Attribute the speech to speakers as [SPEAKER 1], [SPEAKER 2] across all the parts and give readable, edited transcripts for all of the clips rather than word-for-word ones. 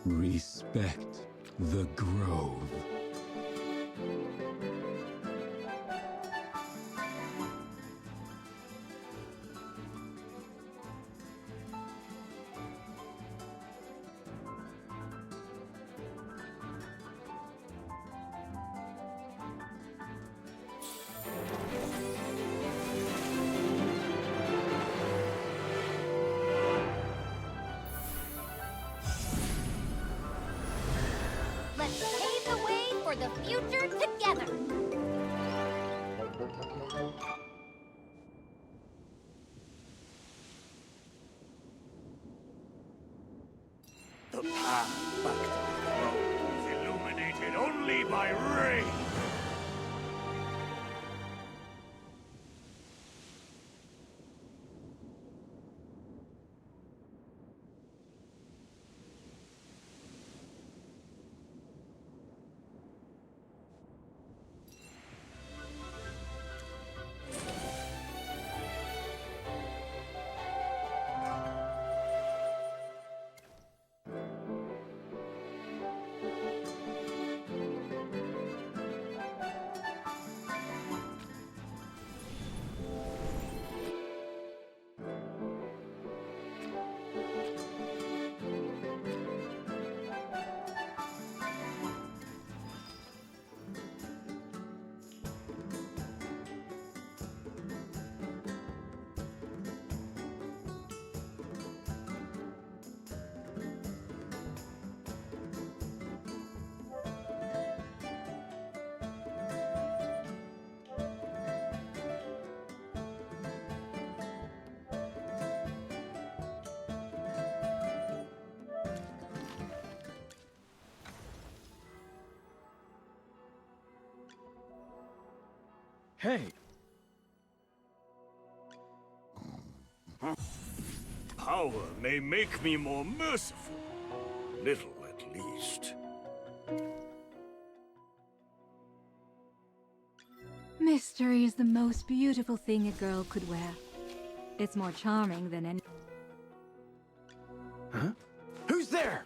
[SPEAKER 1] Respect the grove.
[SPEAKER 2] Let's pave the way for the future together!
[SPEAKER 3] The path back to the throne is illuminated only by rain.
[SPEAKER 4] Hey!
[SPEAKER 3] Power may make me more merciful. Little, at least.
[SPEAKER 5] Mystery is the most beautiful thing a girl could wear. It's more charming than any...
[SPEAKER 4] Huh? Who's there?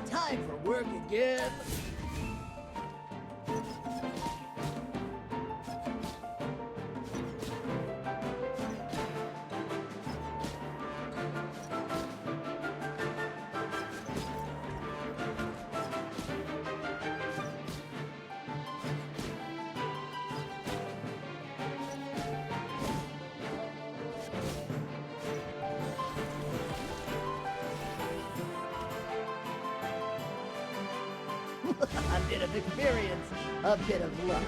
[SPEAKER 6] Time for work again. A bit of experience, a bit of luck.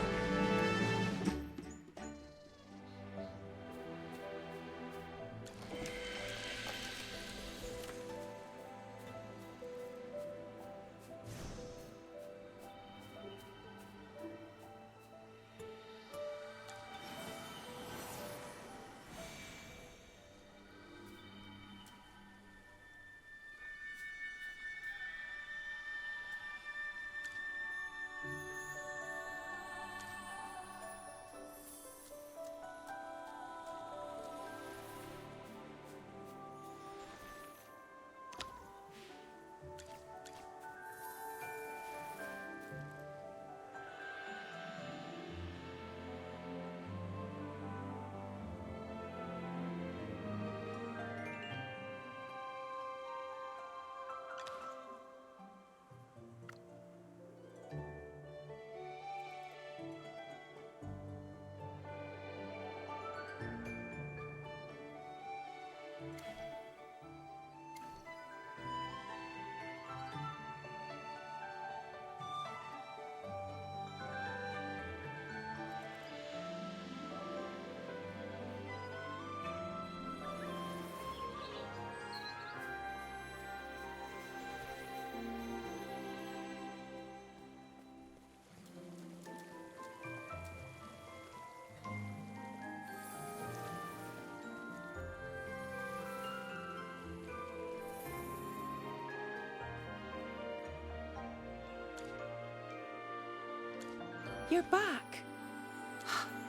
[SPEAKER 7] You're back.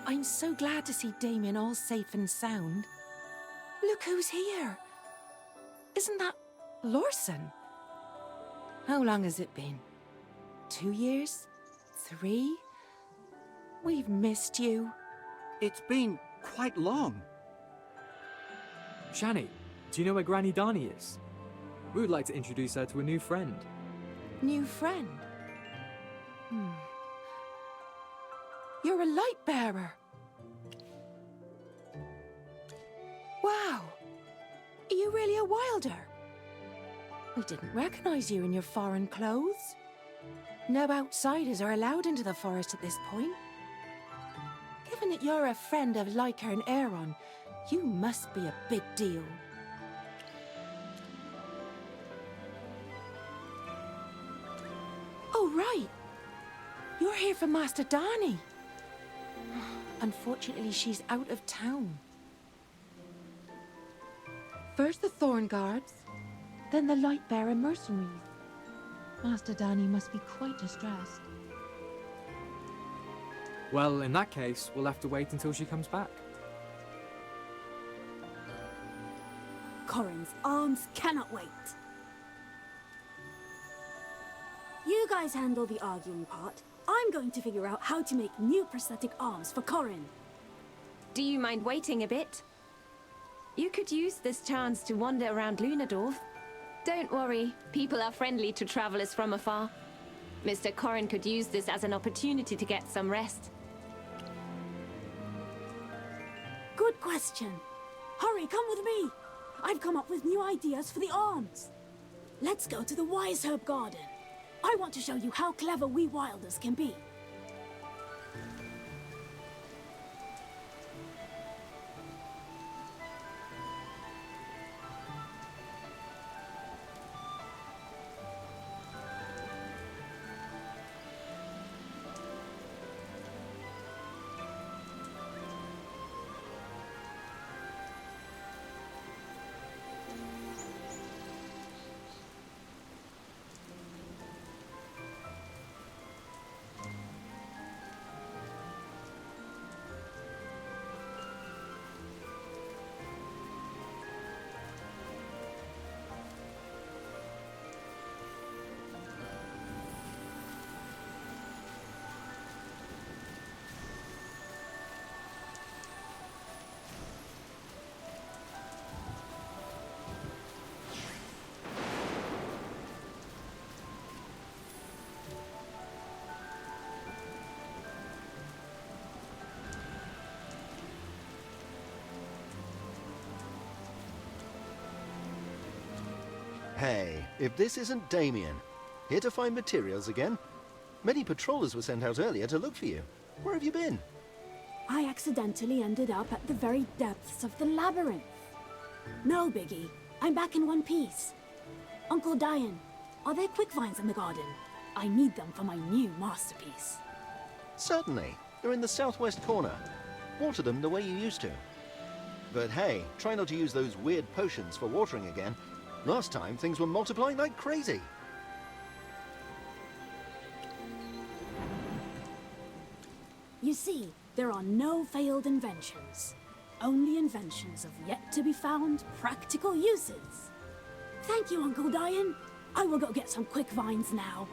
[SPEAKER 7] I'm so glad to see Damien all safe and sound. Look who's here. Isn't that Lorson? How long has it been? 2 years? 3? We've missed you.
[SPEAKER 8] It's been quite long.
[SPEAKER 4] Shani, do you know where Granny Dani is? We would like to introduce her to a new friend.
[SPEAKER 7] New friend? You're a light bearer. Wow. Are you really a wilder? We didn't recognize you in your foreign clothes. No outsiders are allowed into the forest at this point. Given that you're a friend of Lyca and Aeron, you must be a big deal. Oh, right. You're here for Master Dani. Unfortunately, she's out of town. First the Thorn Guards, then the Lightbearer mercenaries. Master Dani must be quite distressed.
[SPEAKER 4] Well, in that case, we'll have to wait until she comes back.
[SPEAKER 9] Corin's arms cannot wait. You guys handle the arguing part. I'm going to figure out how to make new prosthetic arms for Corin.
[SPEAKER 10] Do you mind waiting a bit? You could use this chance to wander around Lunadorf. Don't worry, people are friendly to travelers from afar. Mr. Corin could use this as an opportunity to get some rest.
[SPEAKER 9] Good question. Hurry, come with me. I've come up with new ideas for the arms. Let's go to the Wise Herb Garden. I want to show you how clever we wilders can be.
[SPEAKER 11] Hey, if this isn't Damien. Here to find materials again? Many patrollers were sent out earlier to look for you. Where have you been?
[SPEAKER 9] I accidentally ended up at the very depths of the labyrinth. No biggie. I'm back in one piece. Uncle Diane, are there quick vines in the garden? I need them for my new masterpiece.
[SPEAKER 11] Certainly. They're in the southwest corner. Water them the way you used to. But hey, try not to use those weird potions for watering again. Last time, things were multiplying like crazy.
[SPEAKER 9] You see, there are no failed inventions. Only inventions of yet-to-be-found practical uses. Thank you, Uncle Diane. I will go get some quick vines now.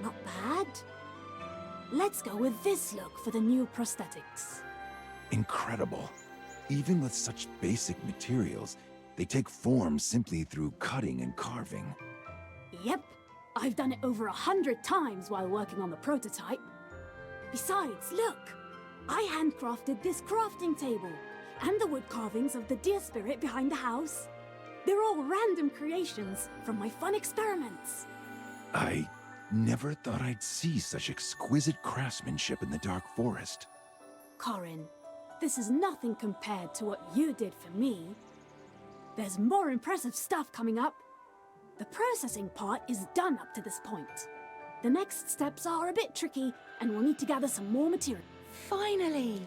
[SPEAKER 9] Not bad. Let's go with this look for the new prosthetics.
[SPEAKER 1] Incredible. Even with such basic materials, they take form simply through cutting and carving.
[SPEAKER 9] Yep, I've done it over 100 times while working on the prototype. Besides, look! I handcrafted this crafting table, and the wood carvings of the deer spirit behind the house. They're all random creations from my fun experiments.
[SPEAKER 1] I never thought I'd see such exquisite craftsmanship in the Dark Forest.
[SPEAKER 9] Corin, this is nothing compared to what you did for me. There's more impressive stuff coming up. The processing part is done up to this point. The next steps are a bit tricky, and we'll need to gather some more material.
[SPEAKER 7] Finally!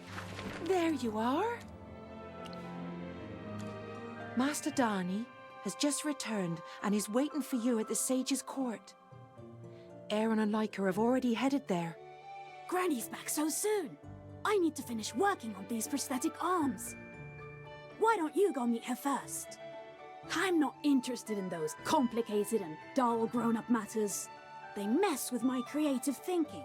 [SPEAKER 7] There you are. Master Darnie has just returned and is waiting for you at the Sage's court. Aaron and Leica have already headed there.
[SPEAKER 9] Granny's back so soon. I need to finish working on these prosthetic arms. Why don't you go meet her first? I'm not interested in those complicated and dull grown-up matters. They mess with my creative thinking.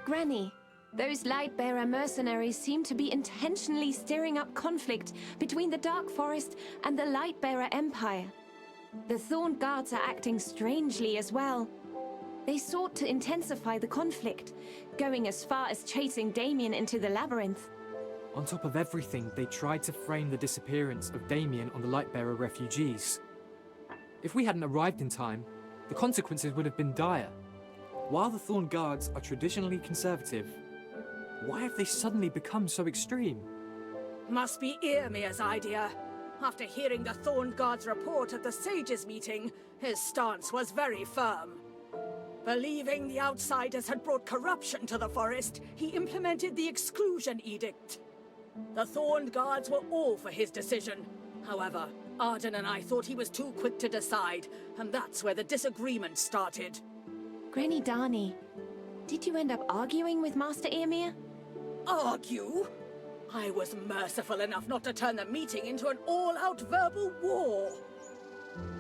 [SPEAKER 10] Granny, those Lightbearer mercenaries seem to be intentionally stirring up conflict between the Dark Forest and the Lightbearer Empire. The Thorn Guards are acting strangely as well. They sought to intensify the conflict, going as far as chasing Damien into the labyrinth.
[SPEAKER 4] On top of everything, they tried to frame the disappearance of Damien on the Lightbearer refugees. If we hadn't arrived in time, the consequences would have been dire. While the Thorn Guards are traditionally conservative, why have they suddenly become so extreme?
[SPEAKER 6] Must be Earmere's idea. After hearing the Thorn Guard's report at the Sages meeting, his stance was very firm. Believing the outsiders had brought corruption to the forest, he implemented the Exclusion Edict. The Thorn Guards were all for his decision. However, Arden and I thought he was too quick to decide, and that's where the disagreement started.
[SPEAKER 10] Granny Darnie, did you end up arguing with Master Earmere?
[SPEAKER 6] Argue? I was merciful enough not to turn the meeting into an all-out verbal war.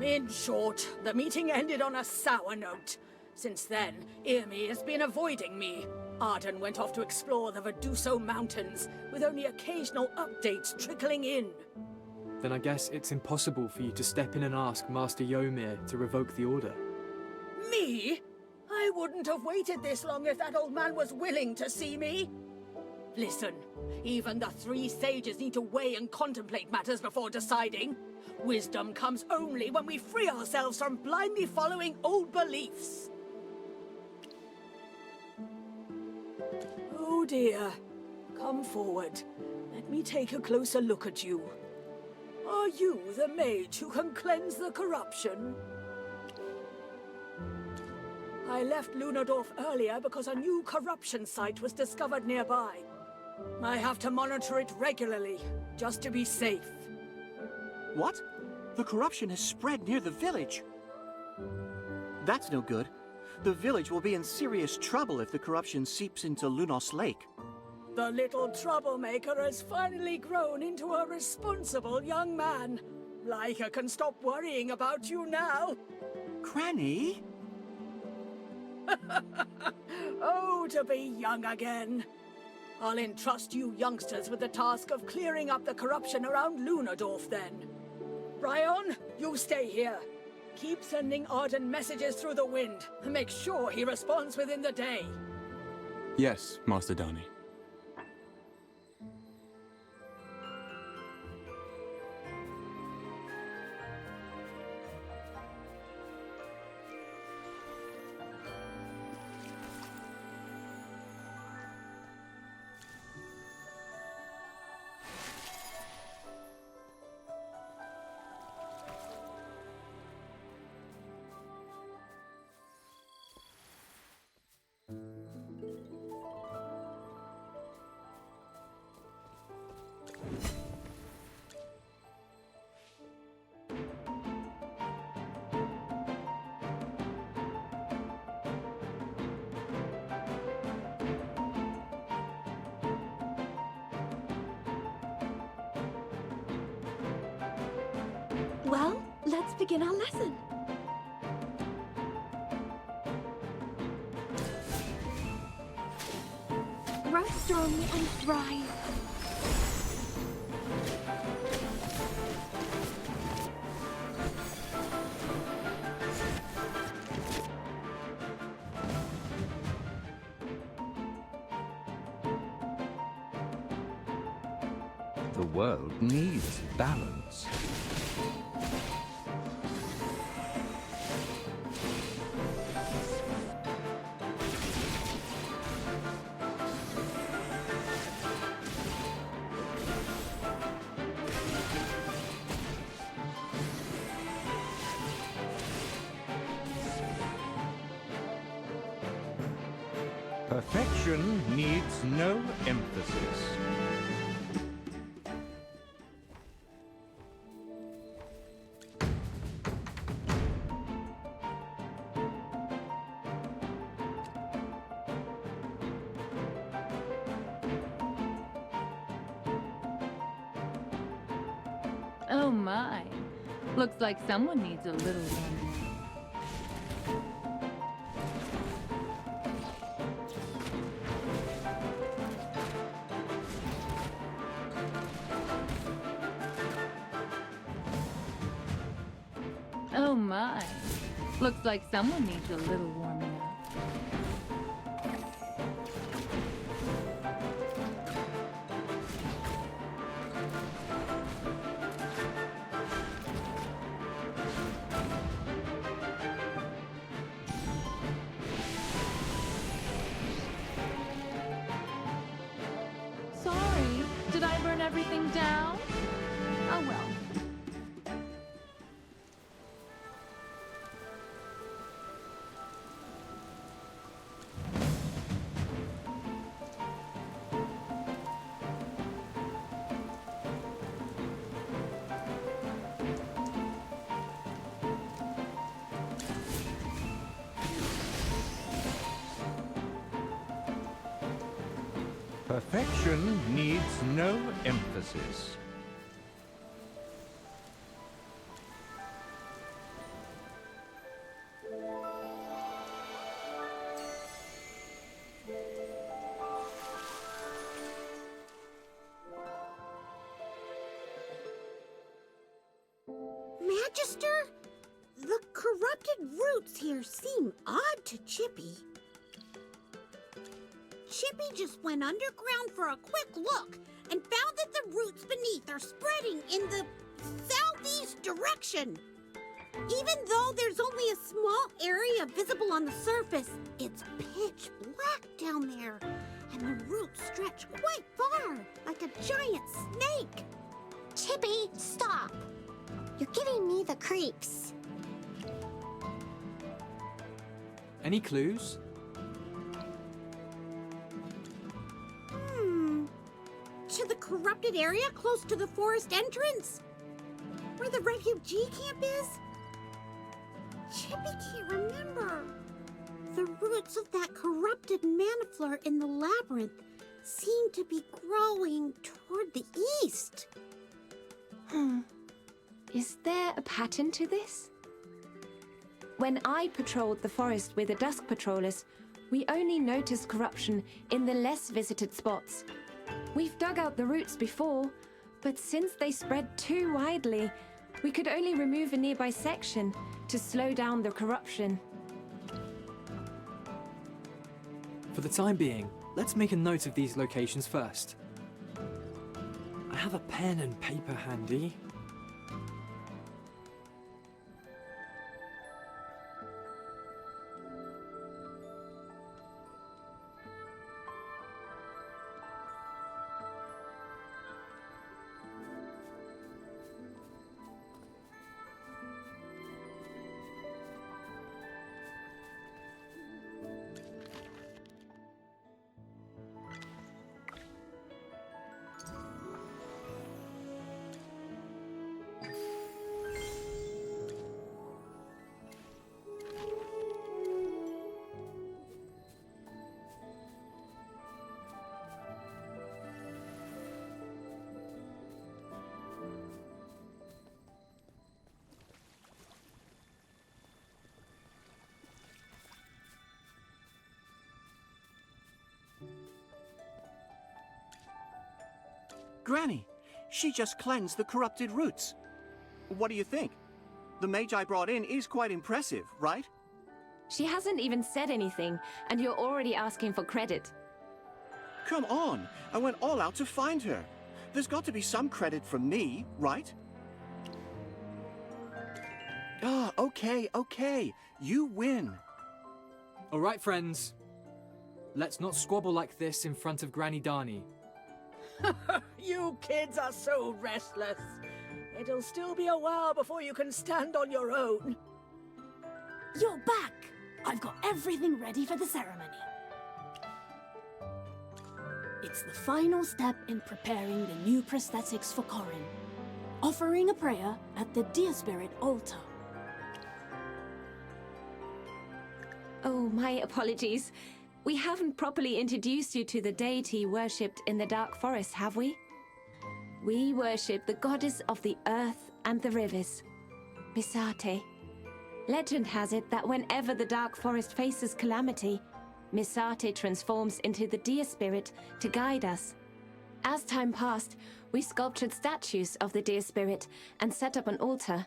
[SPEAKER 6] In short, the meeting ended on a sour note. Since then, Earmere has been avoiding me. Arden went off to explore the Verduso Mountains, with only occasional updates trickling in.
[SPEAKER 4] Then I guess it's impossible for you to step in and ask Master Yomir to revoke the order.
[SPEAKER 6] Me? I wouldn't have waited this long if that old man was willing to see me. Listen, even the three sages need to weigh and contemplate matters before deciding. Wisdom comes only when we free ourselves from blindly following old beliefs. Oh dear. Come forward. Let me take a closer look at you. Are you the mage who can cleanse the corruption? I left Lunadorf earlier because a new corruption site was discovered nearby. I have to monitor it regularly, just to be safe.
[SPEAKER 8] What? The corruption has spread near the village. That's no good. The village will be in serious trouble if the corruption seeps into Lunos Lake.
[SPEAKER 6] The little troublemaker has finally grown into a responsible young man. Leica can stop worrying about you now.
[SPEAKER 8] Granny?
[SPEAKER 6] Oh, to be young again. I'll entrust you youngsters with the task of clearing up the corruption around Lunadorf then. Bryon, you stay here. Keep sending Arden messages through the wind, and make sure he responds within the day.
[SPEAKER 12] Yes, Master Darnie.
[SPEAKER 9] Well, let's begin our lesson. Grow strong and thrive.
[SPEAKER 13] The world needs balance. Perfection needs no emphasis.
[SPEAKER 5] Oh my. Looks like someone needs a little warming up. Oh my. Looks like someone needs a little warming up. Sorry, did I burn everything down? Oh well.
[SPEAKER 13] Perfection needs no emphasis.
[SPEAKER 14] Magister? The corrupted roots here seem odd to Chippy. Chippy just went underground for a quick look and found that the roots beneath are spreading in the southeast direction. Even though there's only a small area visible on the surface, it's pitch black down there, and the roots stretch quite far, like a giant snake.
[SPEAKER 2] Chippy, stop! You're giving me the creeps.
[SPEAKER 4] Any clues?
[SPEAKER 14] To the corrupted area close to the forest entrance? Where the refugee camp is? Chippy can't remember. The roots of that corrupted manafleur in the labyrinth seem to be growing toward the east.
[SPEAKER 10] Is there a pattern to this? When I patrolled the forest with the Dusk Patrollers, we only noticed corruption in the less visited spots. We've dug out the roots before, but since they spread too widely, we could only remove a nearby section to slow down the corruption.
[SPEAKER 4] For the time being, let's make a note of these locations first. I have a pen and paper handy.
[SPEAKER 8] Granny, she just cleansed the corrupted roots. What do you think? The mage I brought in is quite impressive, right?
[SPEAKER 10] She hasn't even said anything, and you're already asking for credit.
[SPEAKER 8] Come on, I went all out to find her. There's got to be some credit from me, right? Ah, okay. You win.
[SPEAKER 4] All right, friends. Let's not squabble like this in front of Granny Darnie.
[SPEAKER 6] You kids are so restless. It'll still be a while before you can stand on your own.
[SPEAKER 9] You're back! I've got everything ready for the ceremony. It's the final step in preparing the new prosthetics for Corin. Offering a prayer at the Deer Spirit altar.
[SPEAKER 10] Oh, my apologies. We haven't properly introduced you to the deity worshipped in the Dark Forest, have we? We worship the goddess of the earth and the rivers, Misate. Legend has it that whenever the Dark Forest faces calamity, Misate transforms into the deer spirit to guide us. As time passed, we sculptured statues of the deer spirit and set up an altar.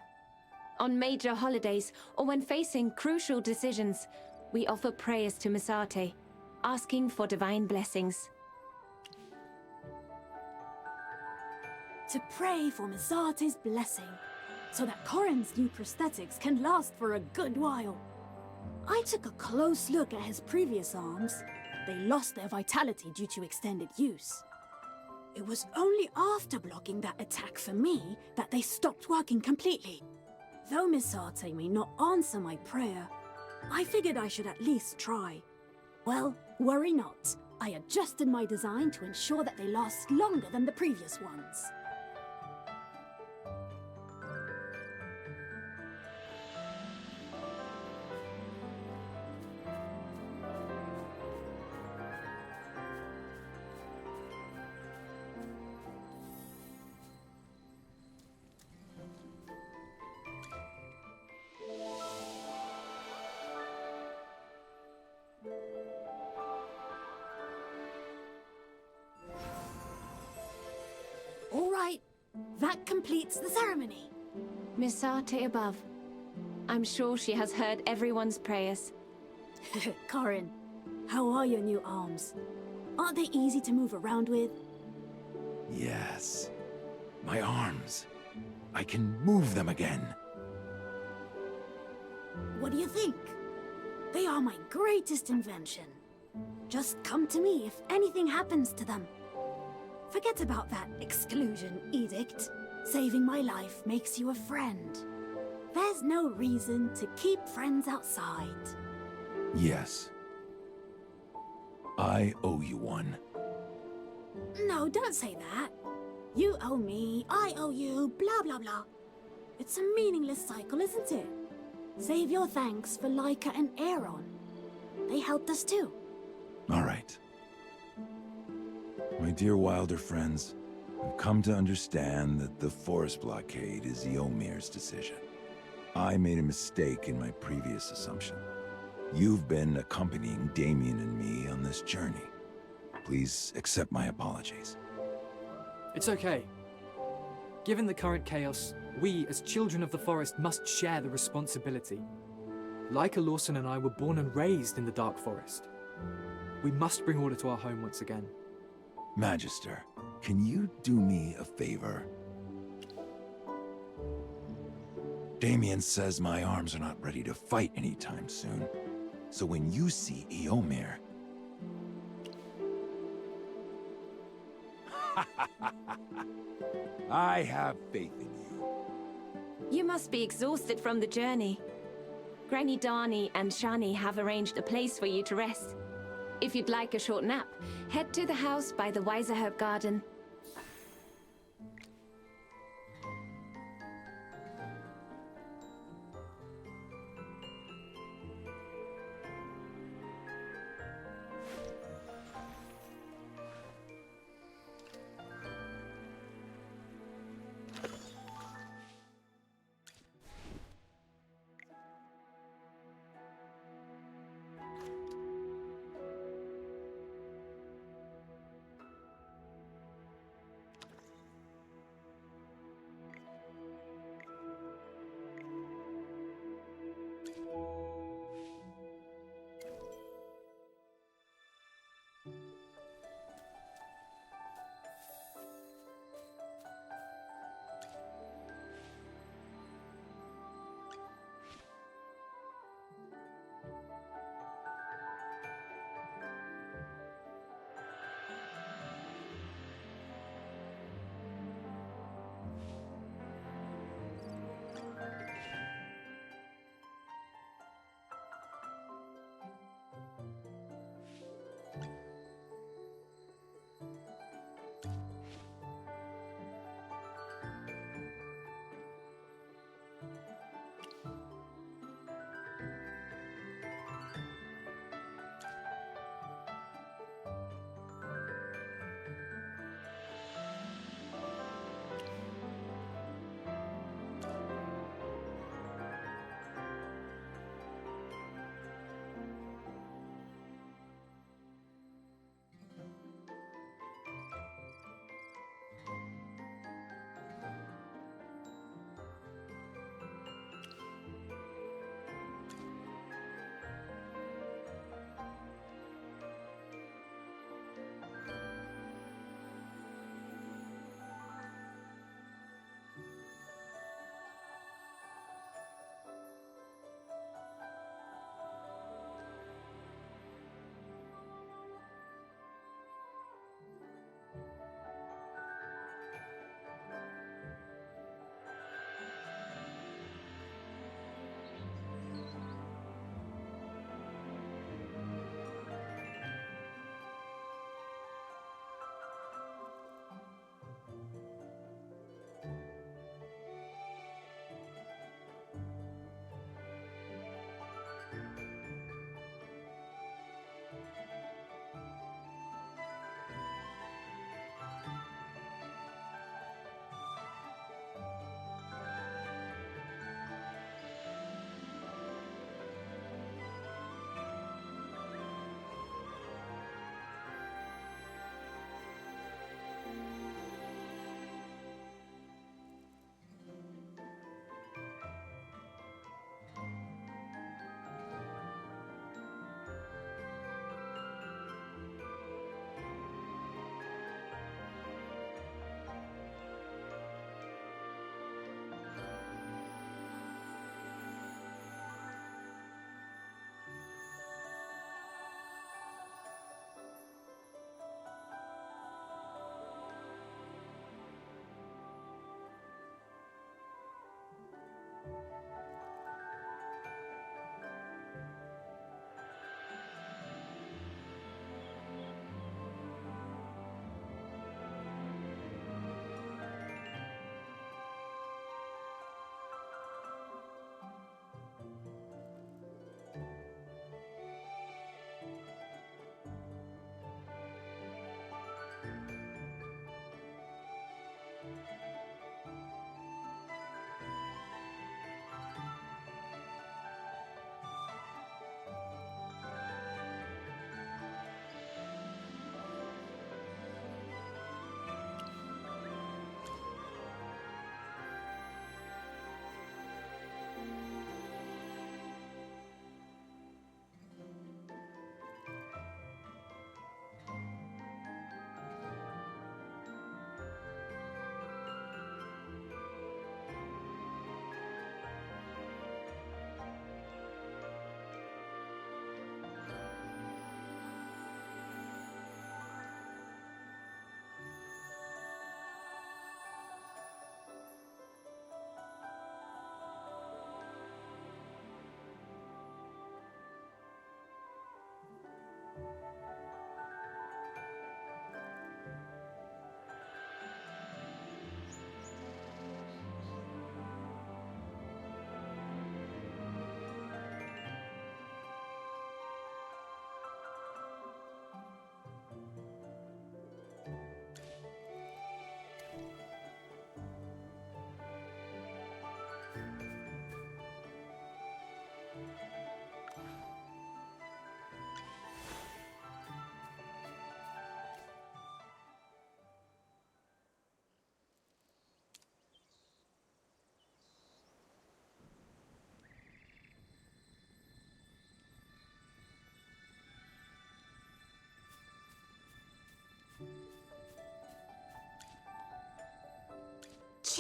[SPEAKER 10] On major holidays, or when facing crucial decisions, we offer prayers to Misate, asking for divine blessings.
[SPEAKER 9] To pray for Misate's blessing, so that Corin's new prosthetics can last for a good while. I took a close look at his previous arms. They lost their vitality due to extended use. It was only after blocking that attack for me that they stopped working completely. Though Misate may not answer my prayer, I figured I should at least try. Well, worry not. I adjusted my design to ensure that they last longer than the previous ones. All right, that completes the ceremony.
[SPEAKER 10] Misate above. I'm sure she has heard everyone's prayers.
[SPEAKER 9] Corin, how are your new arms? Aren't they easy to move around with?
[SPEAKER 1] Yes. My arms. I can move them again.
[SPEAKER 9] What do you think? They are my greatest invention. Just come to me if anything happens to them. Forget about that exclusion edict. Saving my life makes you a friend. There's no reason to keep friends outside.
[SPEAKER 1] Yes. I owe you one.
[SPEAKER 9] No, don't say that. You owe me, I owe you, blah blah blah. It's a meaningless cycle, isn't it? Save your thanks for Laika and Aaron. They helped us too.
[SPEAKER 1] All right. My dear Wilder friends, I've come to understand that the forest blockade is Yomir's decision. I made a mistake in my previous assumption. You've been accompanying Damien and me on this journey. Please accept my apologies.
[SPEAKER 4] It's okay. Given the current chaos, we, as children of the forest, must share the responsibility. Laika Lawson and I were born and raised in the Dark Forest. We must bring order to our home once again.
[SPEAKER 1] Magister, can you do me a favor? Damien says my arms are not ready to fight anytime soon. So when you see Eomir... I have faith in you.
[SPEAKER 10] You must be exhausted from the journey. Granny Darnie and Shani have arranged a place for you to rest. If you'd like a short nap, head to the house by the Weiserherb Garden.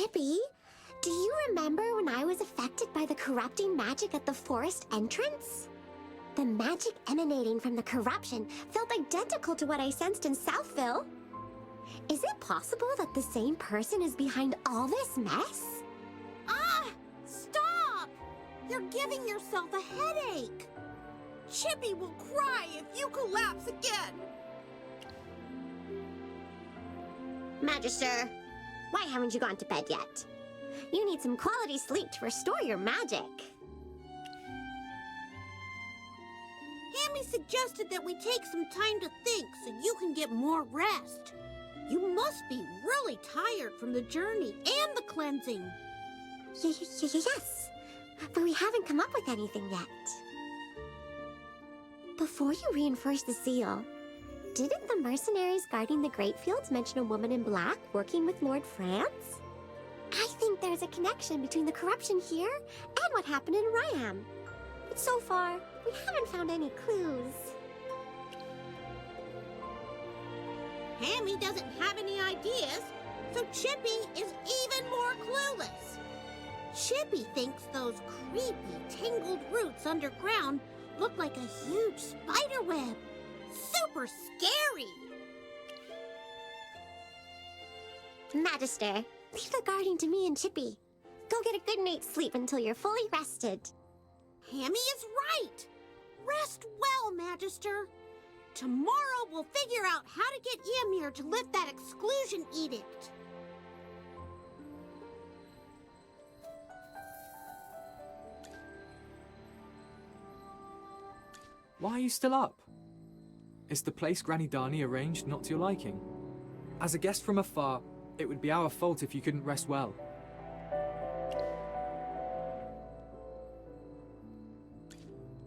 [SPEAKER 2] Chippy, do you remember when I was affected by the corrupting magic at the forest entrance? The magic emanating from the corruption felt identical to what I sensed in Southville. Is it possible that the same person is behind all this mess?
[SPEAKER 14] Ah! Stop! You're giving yourself a headache. Chippy will cry if you collapse again.
[SPEAKER 2] Magister, why haven't you gone to bed yet? You need some quality sleep to restore your magic.
[SPEAKER 14] Hammy suggested that we take some time to think so you can get more rest. You must be really tired from the journey and the cleansing.
[SPEAKER 2] Yes, but we haven't come up with anything yet. Before you reinforce the seal, didn't the mercenaries guarding the Great Fields mention a woman in black working with Lord France? I think there's a connection between the corruption here and what happened in Ryam. But so far, we haven't found any clues.
[SPEAKER 14] Hammy doesn't have any ideas, so Chippy is even more clueless. Chippy thinks those creepy, tangled roots underground look like a huge spider web. Super scary!
[SPEAKER 2] Magister, leave the guarding to me and Chippy. Go get a good night's sleep until you're fully rested.
[SPEAKER 14] Hammy is right! Rest well, Magister. Tomorrow we'll figure out how to get Ymir to lift that exclusion edict.
[SPEAKER 4] Why are you still up? Is the place Granny Dani arranged not to your liking? As a guest from afar, it would be our fault if you couldn't rest well.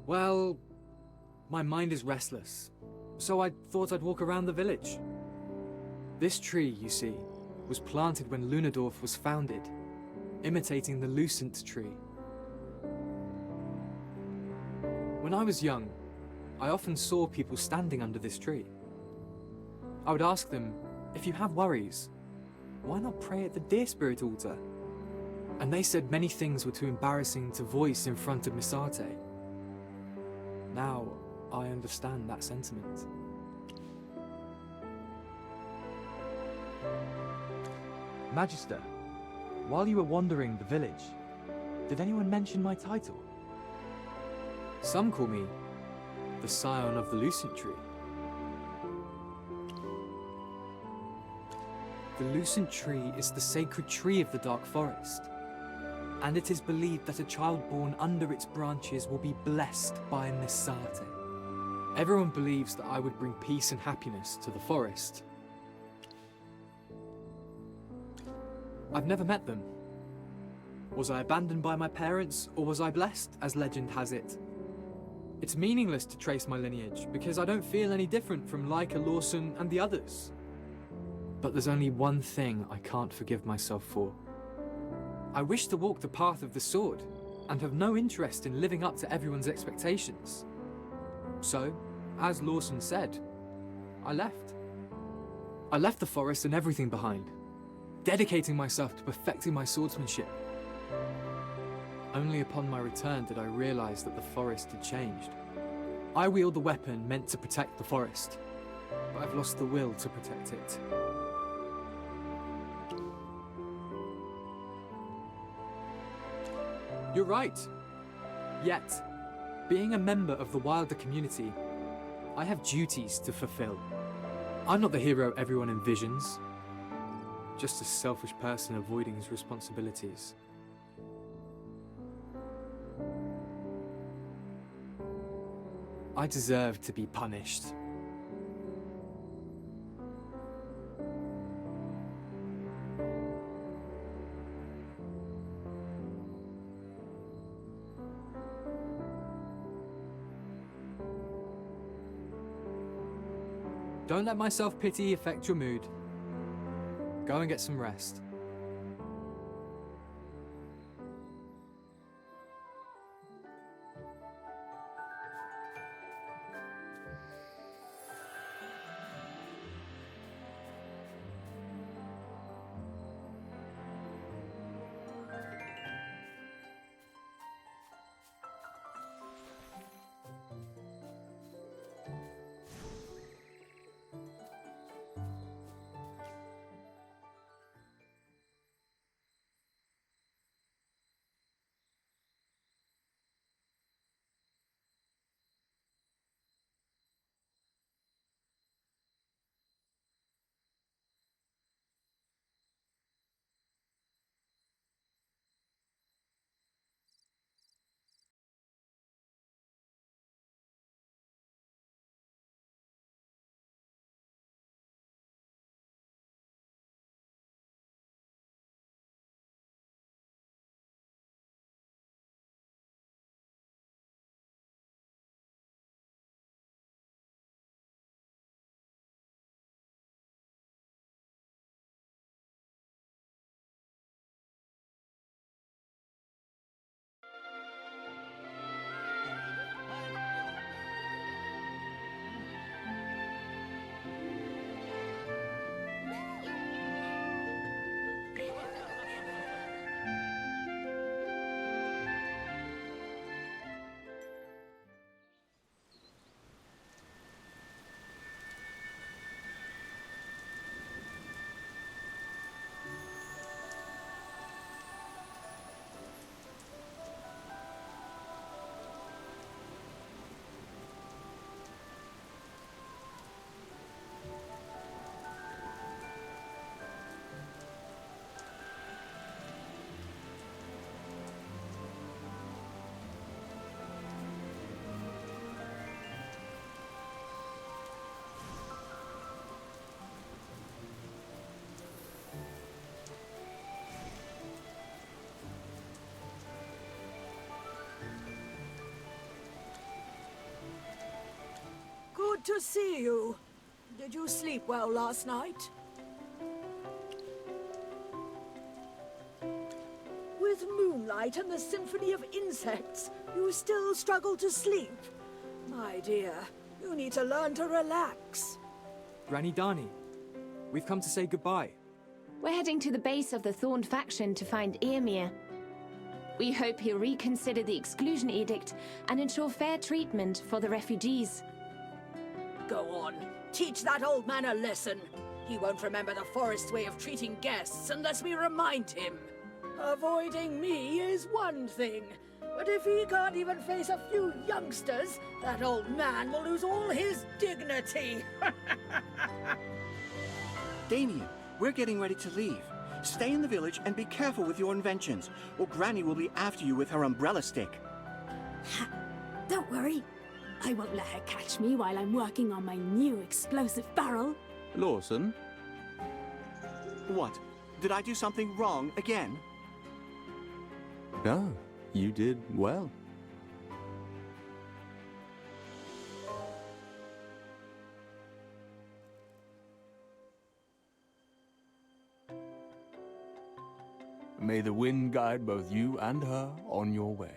[SPEAKER 4] Well, my mind is restless, so I thought I'd walk around the village. This tree, you see, was planted when Lunadorf was founded, imitating the Lucent tree. When I was young, I often saw people standing under this tree. I would ask them, if you have worries, why not pray at the Deer Spirit altar? And they said many things were too embarrassing to voice in front of Misate. Now, I understand that sentiment. Magister, while you were wandering the village, did anyone mention my title? Some call me the Scion of the Lucent Tree. The Lucent Tree is the sacred tree of the Dark Forest, and it is believed that a child born under its branches will be blessed by Misate. Everyone believes that I would bring peace and happiness to the forest. I've never met them. Was I abandoned by my parents, or was I blessed, as legend has it? It's meaningless to trace my lineage, because I don't feel any different from Leica, Lawson, and the others. But there's only one thing I can't forgive myself for. I wish to walk the path of the sword, and have no interest in living up to everyone's expectations. So, as Lawson said, I left. I left the forest and everything behind, dedicating myself to perfecting my swordsmanship. Only upon my return did I realize that the forest had changed. I wield the weapon meant to protect the forest, but I've lost the will to protect it. You're right. Yet, being a member of the Wilder community, I have duties to fulfill. I'm not the hero everyone envisions, just a selfish person avoiding his responsibilities. I deserve to be punished. Don't let my self-pity affect your mood. Go and get some rest.
[SPEAKER 6] Good to see you. Did you sleep well last night? With moonlight and the symphony of insects, you still struggle to sleep. My dear, you need to learn to relax.
[SPEAKER 4] Granny Dani, we've come to say goodbye.
[SPEAKER 10] We're heading to the base of the Thorn faction to find Earmere. We hope he'll reconsider the exclusion edict and ensure fair treatment for the refugees.
[SPEAKER 6] Go on, teach that old man a lesson. He won't remember the forest's way of treating guests unless we remind him. Avoiding me is one thing, but if he can't even face a few youngsters, that old man will lose all his dignity.
[SPEAKER 8] Damien, we're getting ready to leave. Stay in the village and be careful with your inventions, or Granny will be after you with her umbrella stick.
[SPEAKER 9] Don't worry. I won't let her catch me while I'm working on my new explosive barrel.
[SPEAKER 12] Lawson?
[SPEAKER 8] What? Did I do something wrong again?
[SPEAKER 12] No, you did well. May the wind guide both you and her on your way.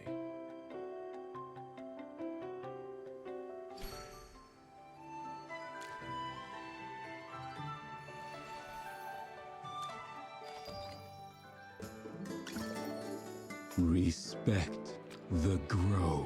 [SPEAKER 1] Respect the grove.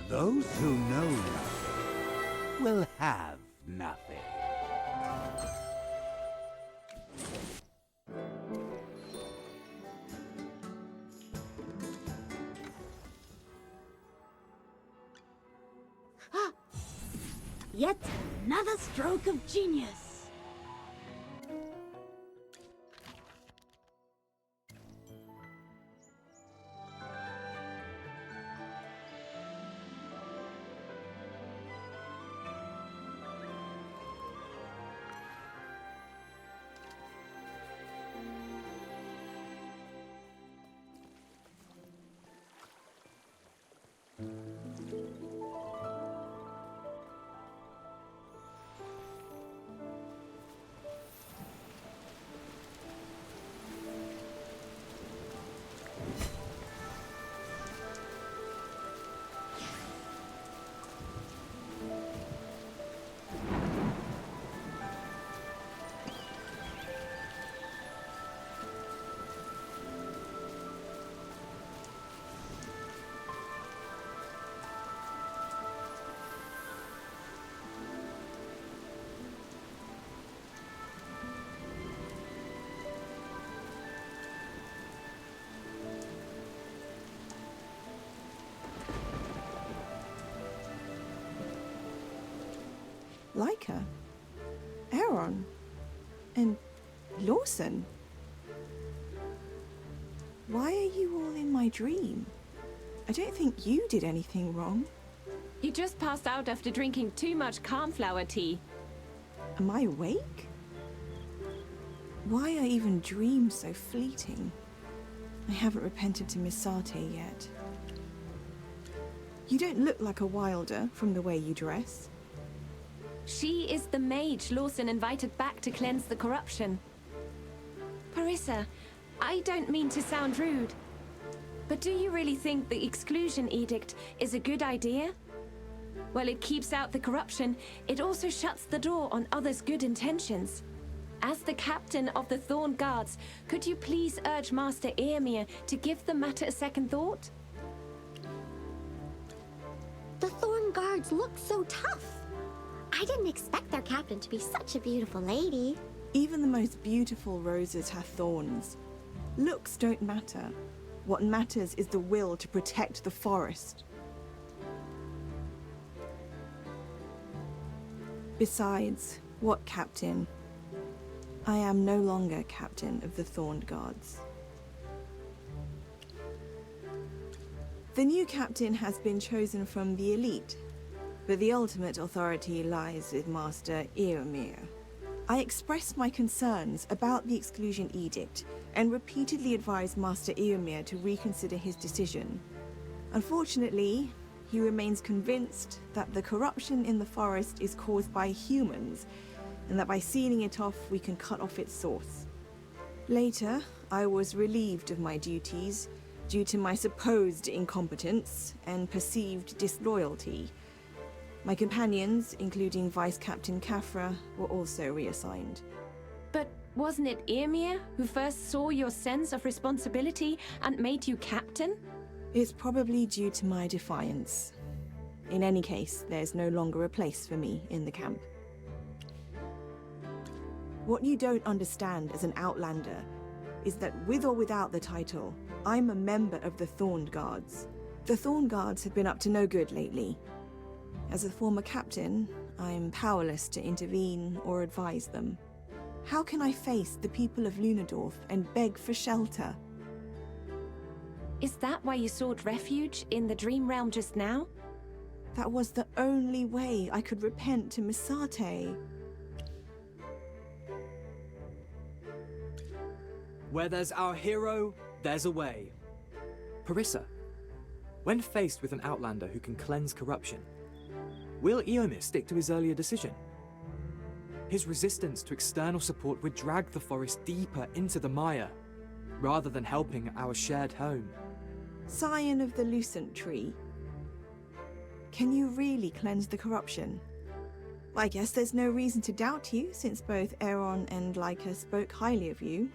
[SPEAKER 13] Those who know nothing will have nothing.
[SPEAKER 9] Yet another stroke of genius.
[SPEAKER 15] Leica, Aaron, and Lawson. Why are you all in my dream? I don't think you did anything wrong.
[SPEAKER 10] You just passed out after drinking too much calmflower tea.
[SPEAKER 15] Am I awake? Why are even dreams so fleeting? I haven't repented to Miss Sate yet. You don't look like a wilder from the way you dress.
[SPEAKER 10] She is the mage Lawson invited back to cleanse the corruption. Parissa, I don't mean to sound rude, but do you really think the exclusion edict is a good idea? While it keeps out the corruption, it also shuts the door on others' good intentions. As the captain of the Thorn Guards, could you please urge Master Earmere to give the matter a second thought?
[SPEAKER 2] The Thorn Guards look so tough. I didn't expect their captain to be such a beautiful lady.
[SPEAKER 15] Even the most beautiful roses have thorns. Looks don't matter. What matters is the will to protect the forest. Besides, what captain? I am no longer captain of the Thorned Guards. The new captain has been chosen from the elite, but the ultimate authority lies with Master Eomir. I expressed my concerns about the exclusion edict and repeatedly advised Master Eomir to reconsider his decision. Unfortunately, he remains convinced that the corruption in the forest is caused by humans, and that by sealing it off, we can cut off its source. Later, I was relieved of my duties due to my supposed incompetence and perceived disloyalty. My companions, including Vice Captain Kafra, were also reassigned.
[SPEAKER 10] But wasn't it Eomir who first saw your sense of responsibility and made you captain?
[SPEAKER 15] It's probably due to my defiance. In any case, there's no longer a place for me in the camp. What you don't understand as an Outlander is that with or without the title, I'm a member of the Thorned Guards. The Thorned Guards have been up to no good lately. As a former captain, I'm powerless to intervene or advise them. How can I face the people of Lunadorf and beg for shelter?
[SPEAKER 10] Is that why you sought refuge in the Dream Realm just now?
[SPEAKER 15] That was the only way I could repent to Misate.
[SPEAKER 4] Where there's our hero, there's a way. Parissa, when faced with an Outlander who can cleanse corruption, will Eomir stick to his earlier decision? His resistance to external support would drag the forest deeper into the mire, rather than helping our shared home.
[SPEAKER 15] Scion of the Lucent Tree, can you really cleanse the corruption? I guess there's no reason to doubt you, since both Aeron and Leica spoke highly of you.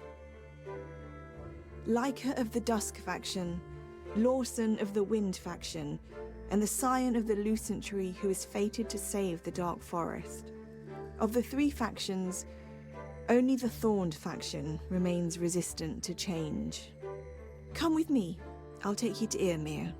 [SPEAKER 15] Leica of the Dusk faction, Lawson of the Wind faction, and the Scion of the Lucent Tree who is fated to save the Dark Forest. Of the three factions, only the Thorned faction remains resistant to change. Come with me. I'll take you to Eomir.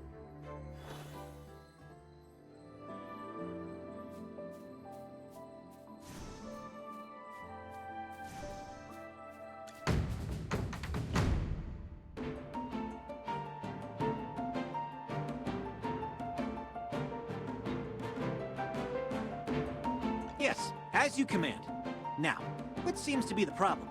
[SPEAKER 8] Yes, as you command. Now, what seems to be the problem?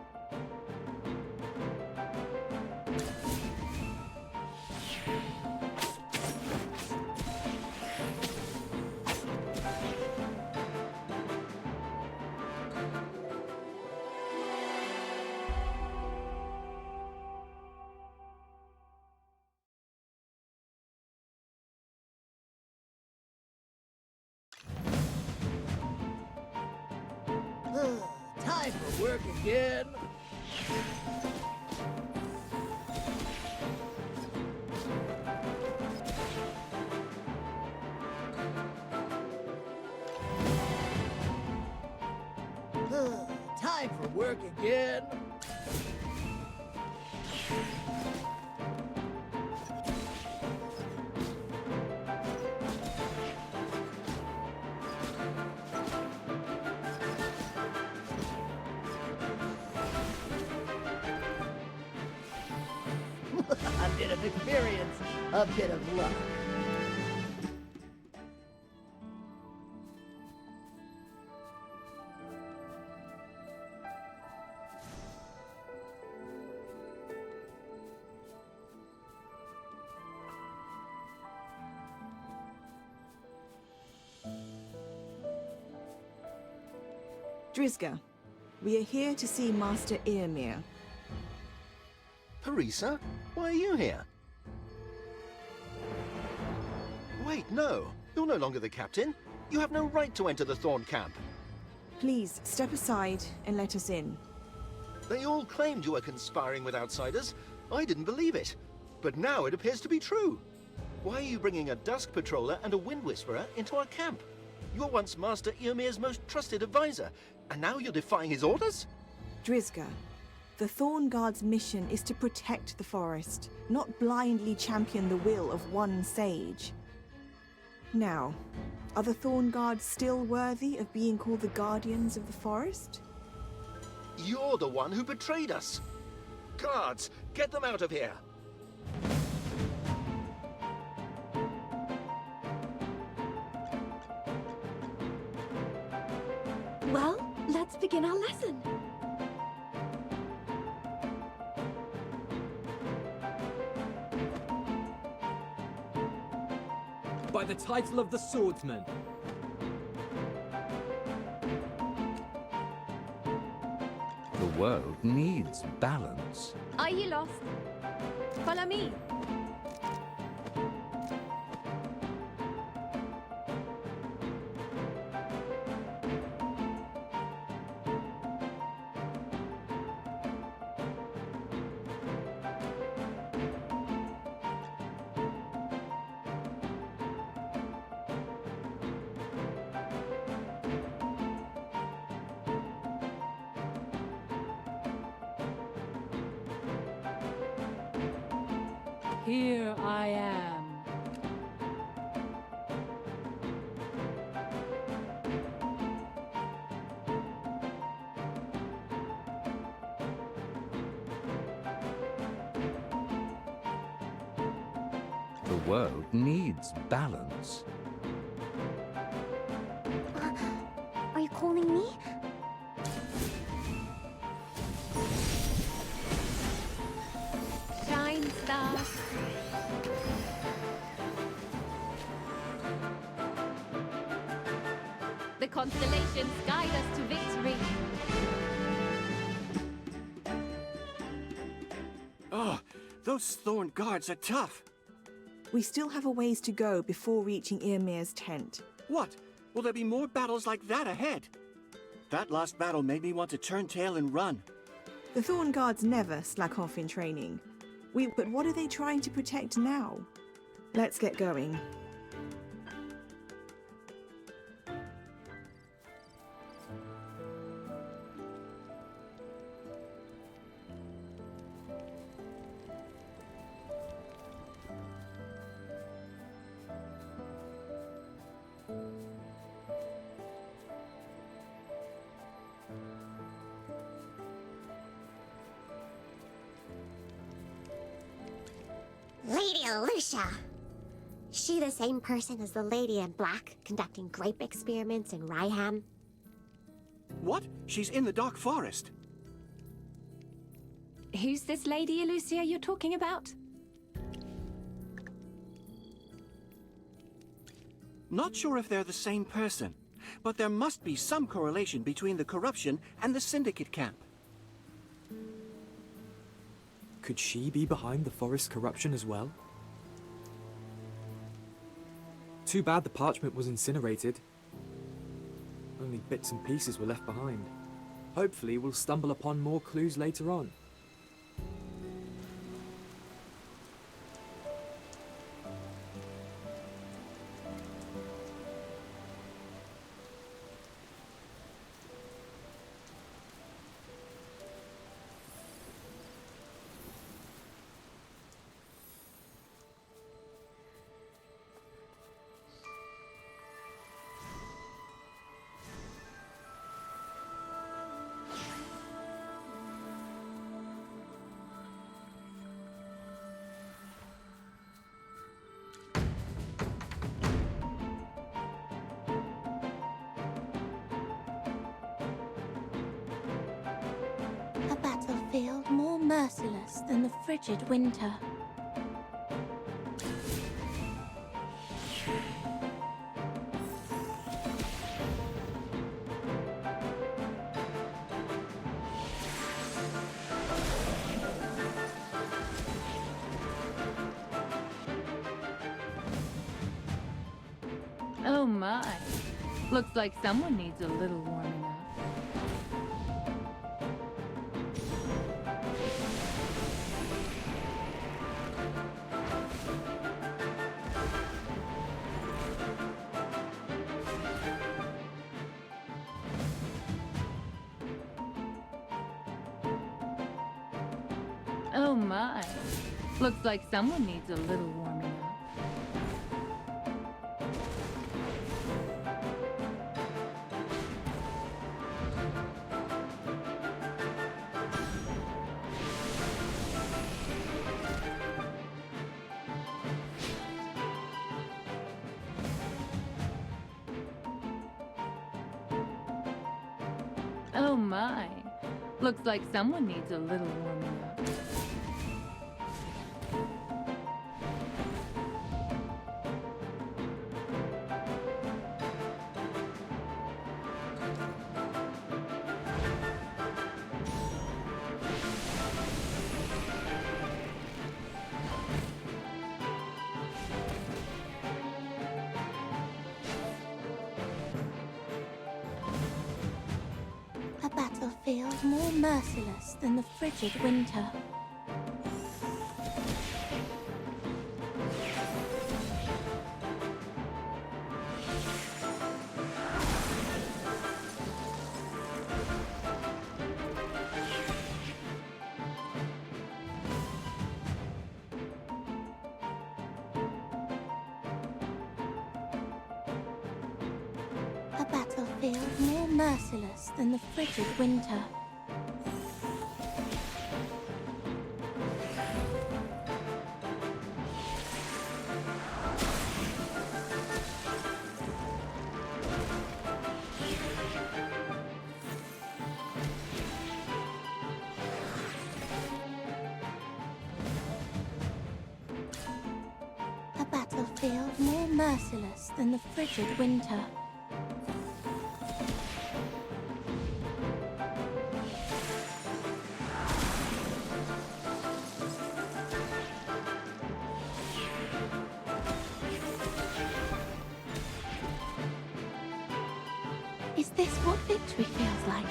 [SPEAKER 3] Time for work again. Time for work again. A bit of experience, a bit of luck.
[SPEAKER 15] Drizga, we are here to see Master Eomir.
[SPEAKER 11] Parissa, why are you here? Wait, no. You're no longer the captain. You have no right to enter the Thorn camp.
[SPEAKER 15] Please, step aside and let us in.
[SPEAKER 11] They all claimed you were conspiring with outsiders. I didn't believe it. But now it appears to be true. Why are you bringing a Dusk Patroller and a Wind Whisperer into our camp? You were once Master Eomir's most trusted advisor, and now you're defying his orders?
[SPEAKER 15] Drizga, the Thorn Guard's mission is to protect the forest, not blindly champion the will of one sage. Now, Are the Thorn Guards still worthy of being called the Guardians of the Forest?
[SPEAKER 11] You're the one who betrayed us! Guards, get them out of here!
[SPEAKER 5] Well, let's begin our lesson.
[SPEAKER 4] By the title of the Swordsman.
[SPEAKER 13] The world needs balance.
[SPEAKER 10] Are you lost? Follow me.
[SPEAKER 9] Here I am.
[SPEAKER 13] The world needs balance.
[SPEAKER 2] Are you calling me?
[SPEAKER 10] Shine, star. The constellations guide us to victory.
[SPEAKER 8] Oh, those Thorn Guards are tough.
[SPEAKER 15] We still have a ways to go before reaching Yrmir's tent.
[SPEAKER 8] What? Will there be more battles like that ahead? That last battle made me want to turn tail and run.
[SPEAKER 15] The Thorn Guards never slack off in training. But what are they trying to protect now? Let's get going.
[SPEAKER 2] Lady Lucia! She the same person as the lady in black, conducting grape experiments in Ryham?
[SPEAKER 8] What? She's in the Dark Forest.
[SPEAKER 10] Who's this lady, Lucia, you're talking about?
[SPEAKER 8] Not sure if they're the same person, but there must be some correlation between the corruption and the Syndicate camp.
[SPEAKER 4] Could she be behind the forest corruption as well? Too bad the parchment was incinerated. Only bits and pieces were left behind. Hopefully we'll stumble upon more clues later on.
[SPEAKER 14] A battlefield more merciless than the frigid winter.
[SPEAKER 5] Oh my. Looks like someone needs a little warming up. Oh my. Looks like someone needs a little warming up. my. Looks like someone needs a little warming up.
[SPEAKER 2] A battlefield more merciless than the frigid winter. A battlefield more merciless than the frigid winter. A battlefield more merciless than the frigid winter. Is this what victory feels like?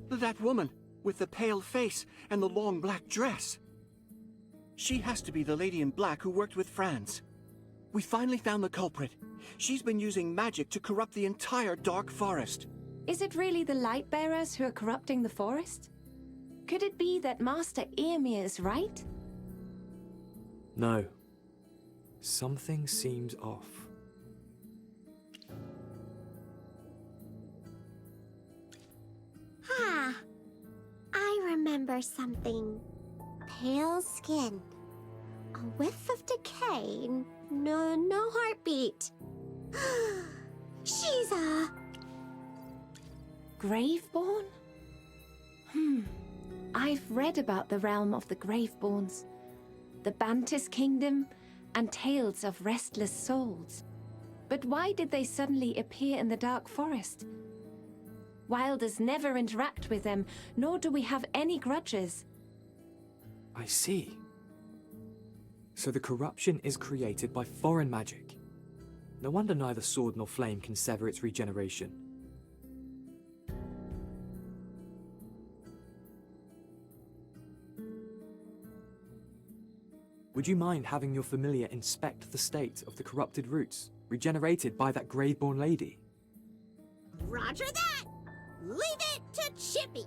[SPEAKER 8] That woman, with the pale face and the long black dress. She has to be the lady in black who worked with Franz. We finally found the culprit. She's been using magic to corrupt the entire Dark Forest.
[SPEAKER 10] Is it really the Lightbearers who are corrupting the forest? Could it be that Master Eomir is right?
[SPEAKER 4] No. Something seems off.
[SPEAKER 2] Ah, I remember something. Pale skin. A whiff of decay. No heartbeat. She's a...
[SPEAKER 10] Graveborn? I've read about the realm of the Graveborns, the Bantis Kingdom, and tales of restless souls. But why did they suddenly appear in the Dark Forest? Wilders never interact with them, nor do we have any grudges.
[SPEAKER 4] I see. So the corruption is created by foreign magic. No wonder neither sword nor flame can sever its regeneration. Would you mind having your familiar inspect the state of the corrupted roots, regenerated by that Graveborn lady?
[SPEAKER 14] Roger that! Leave it to Chippy!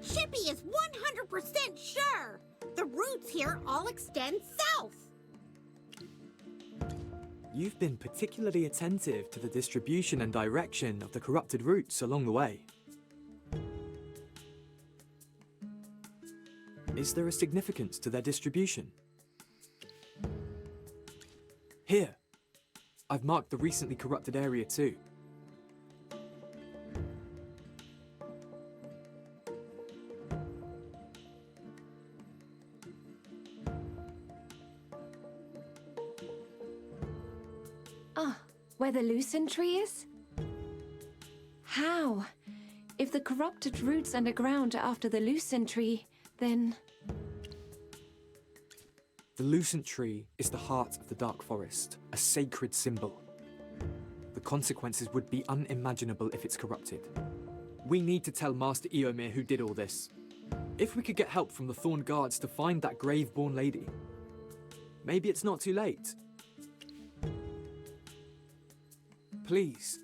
[SPEAKER 14] Chippy is 100% sure! The roots here all extend south!
[SPEAKER 4] You've been particularly attentive to the distribution and direction of the corrupted roots along the way. Is there a significance to their distribution? Here, I've marked the recently corrupted area too.
[SPEAKER 10] Where the lucent tree is? How? If the corrupted roots underground are after the lucent tree, then...
[SPEAKER 4] The lucent tree is the heart of the Dark Forest, a sacred symbol. The consequences would be unimaginable if it's corrupted. We need to tell Master Eomir who did all this. If we could get help from the Thorn Guards to find that Graveborn lady, maybe it's not too late. please.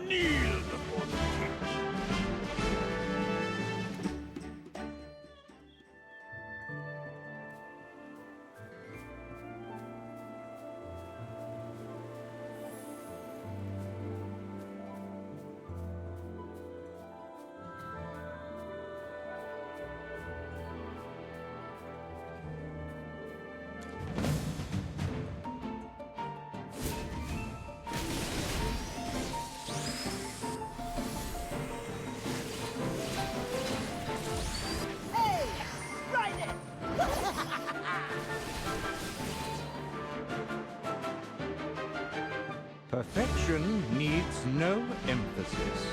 [SPEAKER 3] Kneel before the king.
[SPEAKER 13] Perfection needs no emphasis.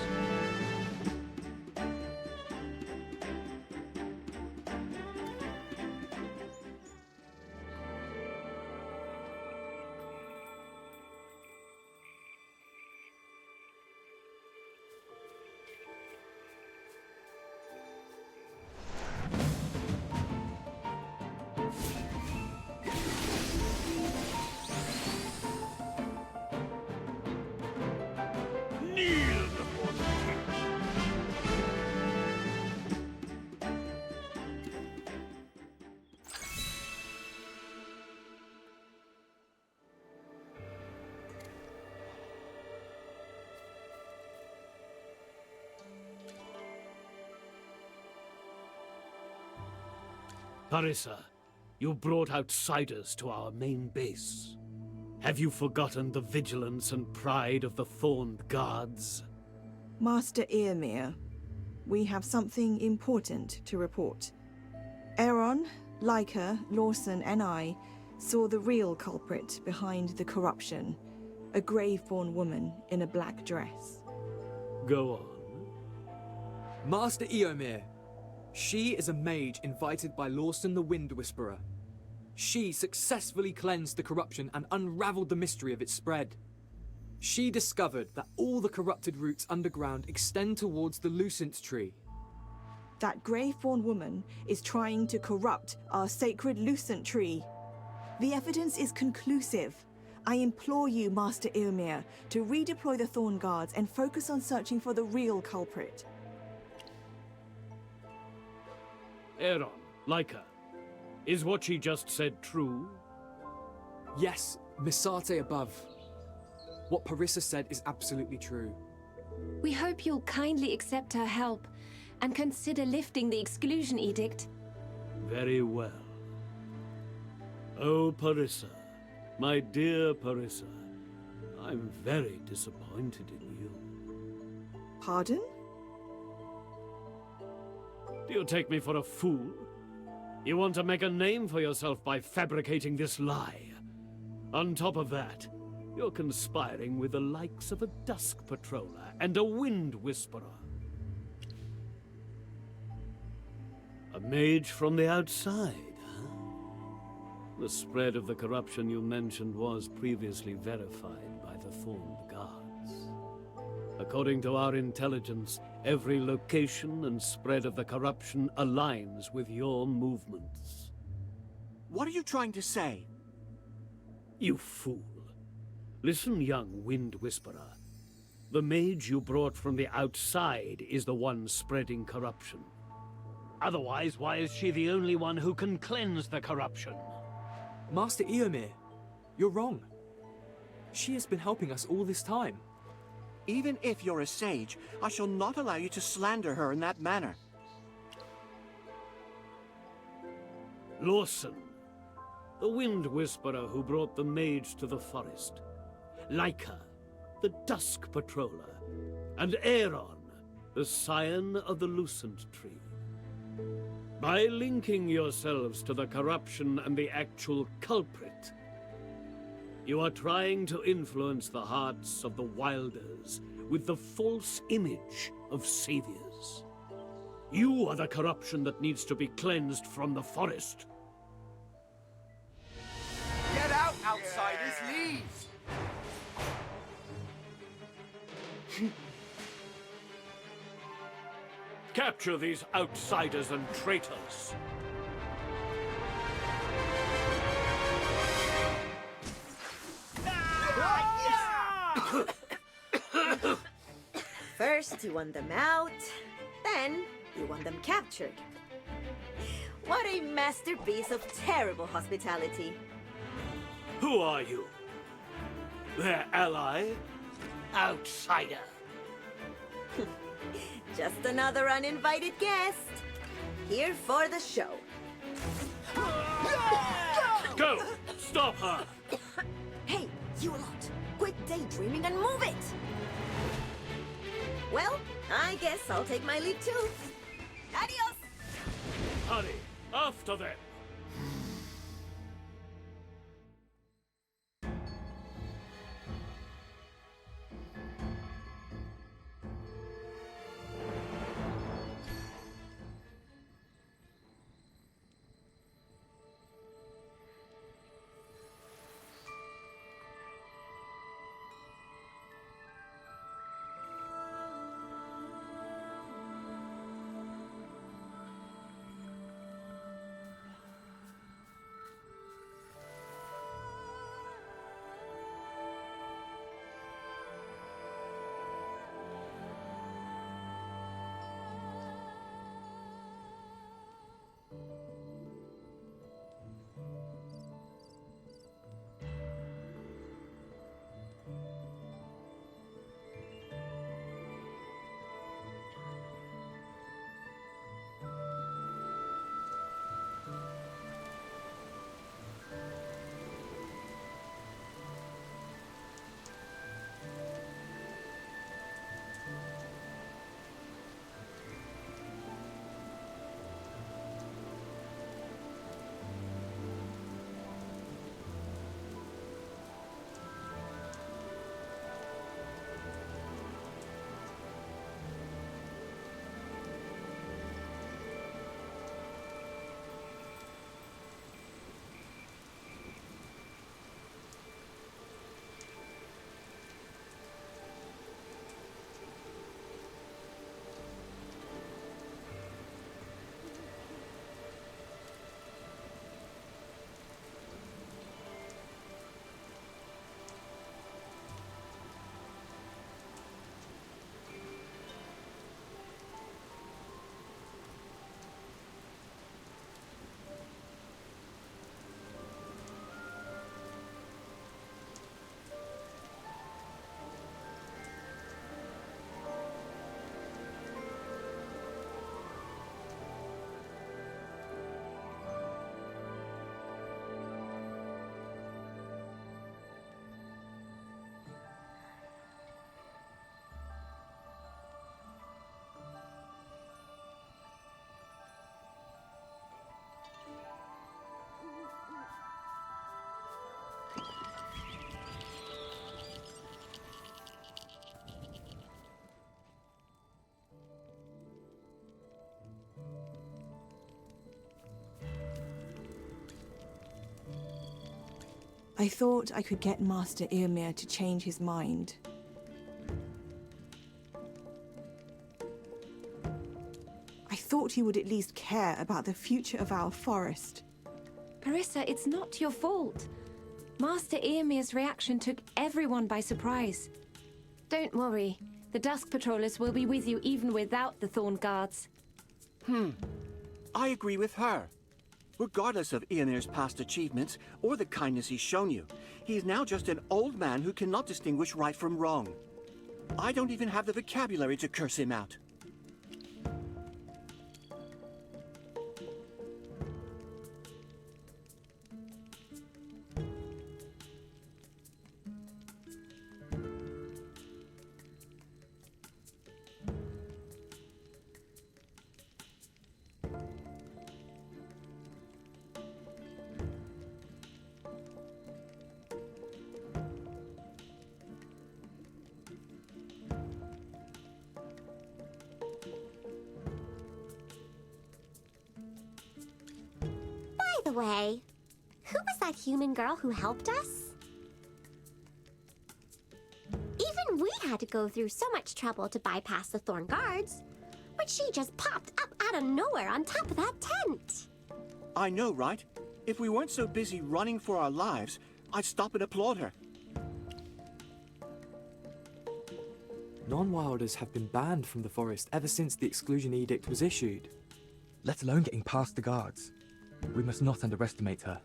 [SPEAKER 3] Kneel before the king. Parissa, you brought outsiders to our main base. Have you forgotten the vigilance and pride of the Thorned Guards?
[SPEAKER 15] Master Earmere, we have something important to report. Aaron, Leica, Lawson, and I saw the real culprit behind the corruption. A grave-born woman in a black dress.
[SPEAKER 3] Go on.
[SPEAKER 4] Master Eomir. She is a mage invited by Lawson the Wind Whisperer. She successfully cleansed the corruption and unraveled the mystery of its spread. She discovered that all the corrupted roots underground extend towards the Lucent Tree.
[SPEAKER 15] That grave-born woman is trying to corrupt our sacred Lucent Tree. The evidence is conclusive. I implore you, Master Eomir, to redeploy the Thorn Guards and focus on searching for the real culprit.
[SPEAKER 3] Aaron, Leica, is what she just said true?
[SPEAKER 4] Yes, Misate above. What Parissa said is absolutely true.
[SPEAKER 10] We hope you'll kindly accept her help and consider lifting the exclusion edict.
[SPEAKER 3] Very well. Oh, Parissa, my dear Parissa, I'm very disappointed in you.
[SPEAKER 15] Pardon?
[SPEAKER 3] Do you take me for a fool? You want to make a name for yourself by fabricating this lie. On top of that, you're conspiring with the likes of a Dusk Patroller and a Wind Whisperer. A mage from the outside, huh? The spread of the corruption you mentioned was previously verified by the Thorned Guards. According to our intelligence, every location and spread of the corruption aligns with your movements.
[SPEAKER 8] What are you trying to say?
[SPEAKER 3] You fool. Listen, young Wind Whisperer. The mage you brought from the outside is the one spreading corruption. Otherwise, why is she the only one who can cleanse the corruption?
[SPEAKER 4] Master Eomir, you're wrong. She has been helping us all this time.
[SPEAKER 8] Even if you're a sage, I shall not allow you to slander her in that manner.
[SPEAKER 3] Lawson, the Wind Whisperer who brought the mage to the forest. Laika, the Dusk Patroller. And Aaron, the scion of the Lucent Tree. By linking yourselves to the corruption and the actual culprit, you are trying to influence the hearts of the Wilders with the false image of saviors. You are the corruption that needs to be cleansed from the forest.
[SPEAKER 13] Get out, outsiders! Leave!
[SPEAKER 3] Capture these outsiders and traitors.
[SPEAKER 16] First, you want them out, then you want them captured. What a masterpiece of terrible hospitality.
[SPEAKER 3] Who are you? Their ally? Outsider.
[SPEAKER 16] Just another uninvited guest. Here for the show.
[SPEAKER 3] Go! Stop her!
[SPEAKER 16] Hey, you lot! Quit daydreaming and move it! Well, I guess I'll take my lead too. Adios!
[SPEAKER 3] Hurry, after them!
[SPEAKER 15] I thought I could get Master Eormir to change his mind. I thought he would at least care about the future of our forest.
[SPEAKER 10] Carissa, it's not your fault. Master Eormir's reaction took everyone by surprise. Don't worry. The Dusk Patrollers will be with you even without the Thorn Guards.
[SPEAKER 8] I agree with her. Regardless of Eormir's past achievements or the kindness he's shown you, he is now just an old man who cannot distinguish right from wrong. I don't even have the vocabulary to curse him out.
[SPEAKER 2] way, who was that human girl who helped us? Even we had to go through so much trouble to bypass the Thorn Guards, but she just popped up out of nowhere on top of that tent.
[SPEAKER 8] I know, right? If we weren't so busy running for our lives, I'd stop and applaud her.
[SPEAKER 4] Non-wilders have been banned from the forest ever since the exclusion edict was issued.
[SPEAKER 17] Let alone getting past the guards. We must not underestimate her.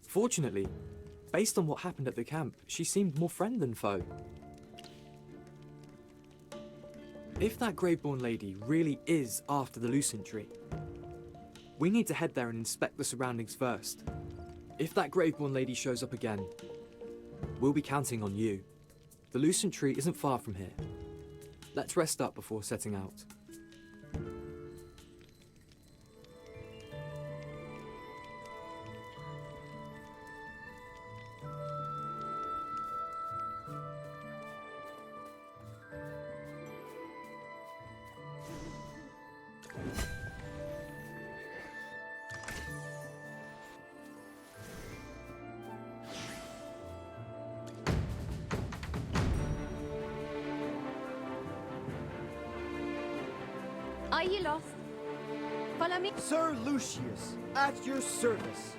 [SPEAKER 4] Fortunately, based on what happened at the camp, she seemed more friend than foe. If that Graveborn lady really is after the Lucent Tree, we need to head there and inspect the surroundings first. If that Graveborn lady shows up again, we'll be counting on you. The Lucent Tree isn't far from here. Let's rest up before setting out.
[SPEAKER 10] Are you lost? Follow me.
[SPEAKER 18] Sir Lucius, at your service.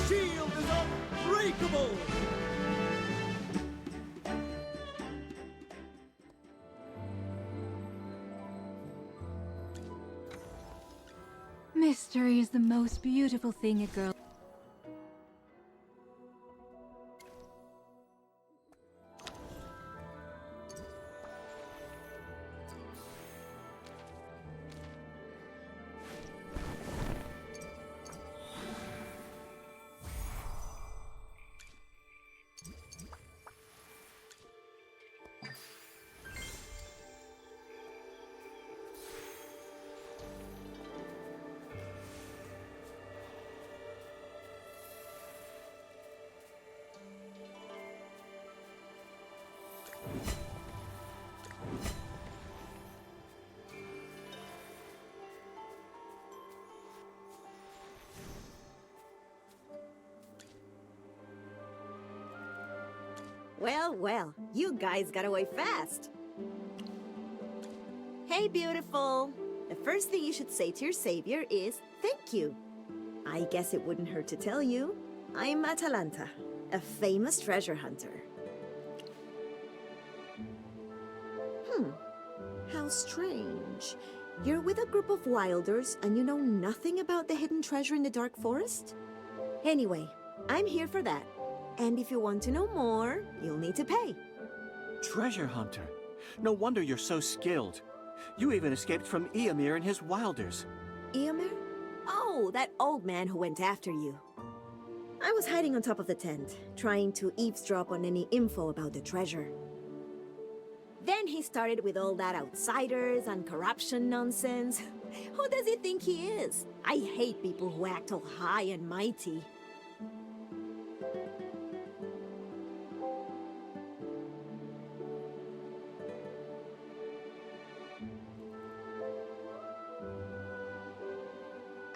[SPEAKER 18] Shield is unbreakable!
[SPEAKER 5] Mystery is the most beautiful thing a girl...
[SPEAKER 16] Well, well, you guys got away fast. Hey, beautiful. The first thing you should say to your savior is thank you. I guess it wouldn't hurt to tell you. I'm Atalanta, a famous treasure hunter. How strange. You're with a group of wilders and you know nothing about the hidden treasure in the dark forest? Anyway, I'm here for that. And if you want to know more, you'll need to pay.
[SPEAKER 8] Treasure hunter. No wonder you're so skilled. You even escaped from Eomir and his wilders.
[SPEAKER 16] Eomir? Oh, that old man who went after you. I was hiding on top of the tent, trying to eavesdrop on any info about the treasure. Then he started with all that outsiders and corruption nonsense. Who does he think he is? I hate people who act all high and mighty.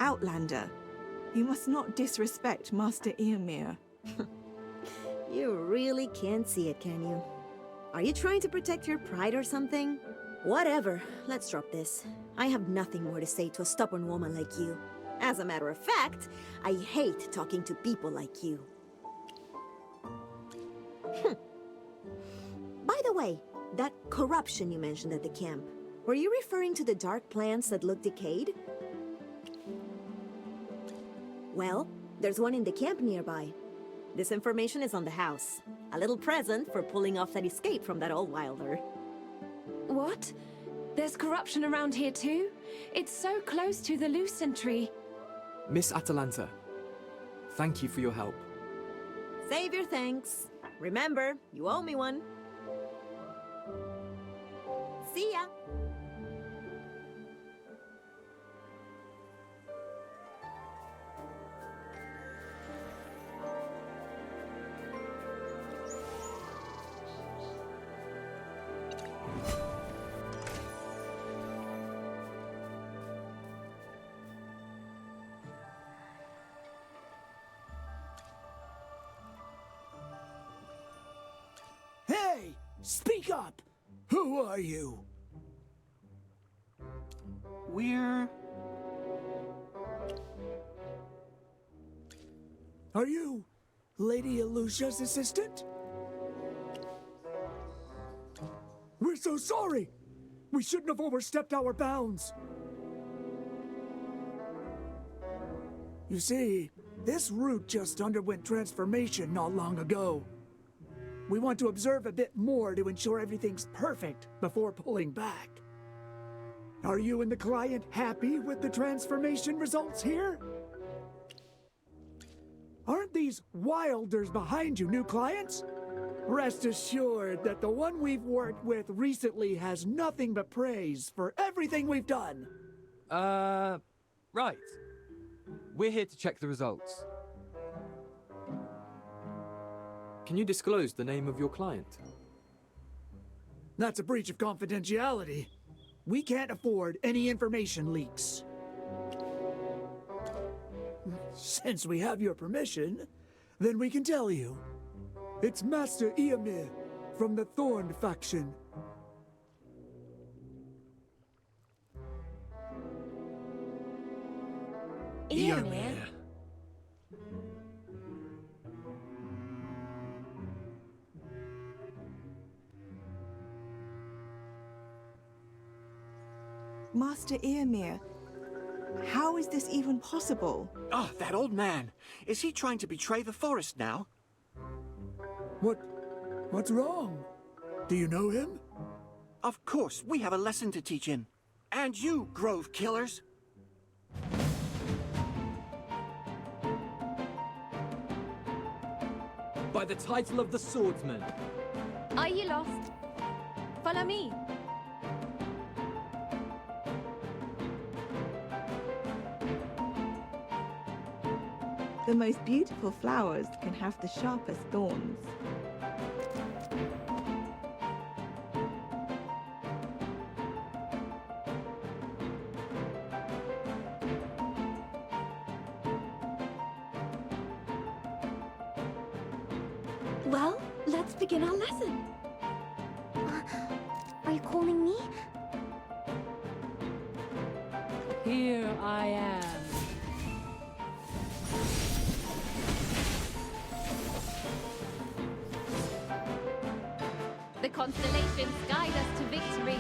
[SPEAKER 15] Outlander, you must not disrespect Master Eomir.
[SPEAKER 16] You really can't see it, can you? Are you trying to protect your pride or something? Whatever, let's drop this. I have nothing more to say to a stubborn woman like you. As a matter of fact, I hate talking to people like you. By the way, that corruption you mentioned at the camp, were you referring to the dark plants that look decayed? Well, there's one in the camp nearby. This information is on the house. A little present for pulling off that escape from that old wilder.
[SPEAKER 10] What? There's corruption around here too? It's so close to the Lucent Tree.
[SPEAKER 4] Miss Atalanta, thank you for your help.
[SPEAKER 16] Save your thanks. Remember, you owe me one. See ya.
[SPEAKER 18] Hey! Speak up! Who are you?
[SPEAKER 8] We're...
[SPEAKER 18] Are you Lady Alucia's assistant? We're so sorry! We shouldn't have overstepped our bounds. You see, this route just underwent transformation not long ago. We want to observe a bit more to ensure everything's perfect before pulling back. Are you and the client happy with the transformation results here? Aren't these wilders behind you new clients? Rest assured that the one we've worked with recently has nothing but praise for everything we've done.
[SPEAKER 17] Right. We're here to check the results.
[SPEAKER 4] Can you disclose the name of your client?
[SPEAKER 18] That's a breach of confidentiality. We can't afford any information leaks. Since we have your permission, then we can tell you. It's Master Eomir from the Thorn faction.
[SPEAKER 10] Eomir?
[SPEAKER 15] Master Eomir, how is this even possible?
[SPEAKER 8] Oh, that old man. Is he trying to betray the forest now?
[SPEAKER 18] What's wrong? Do you know him?
[SPEAKER 8] Of course, we have a lesson to teach him. And you, Grove Killers.
[SPEAKER 17] By the title of the Swordsman.
[SPEAKER 10] Are you lost? Follow me.
[SPEAKER 15] The most beautiful flowers can have the sharpest thorns.
[SPEAKER 2] Well, let's begin our lesson. Are you calling me?
[SPEAKER 5] Here I am.
[SPEAKER 10] The constellations guide us to victory.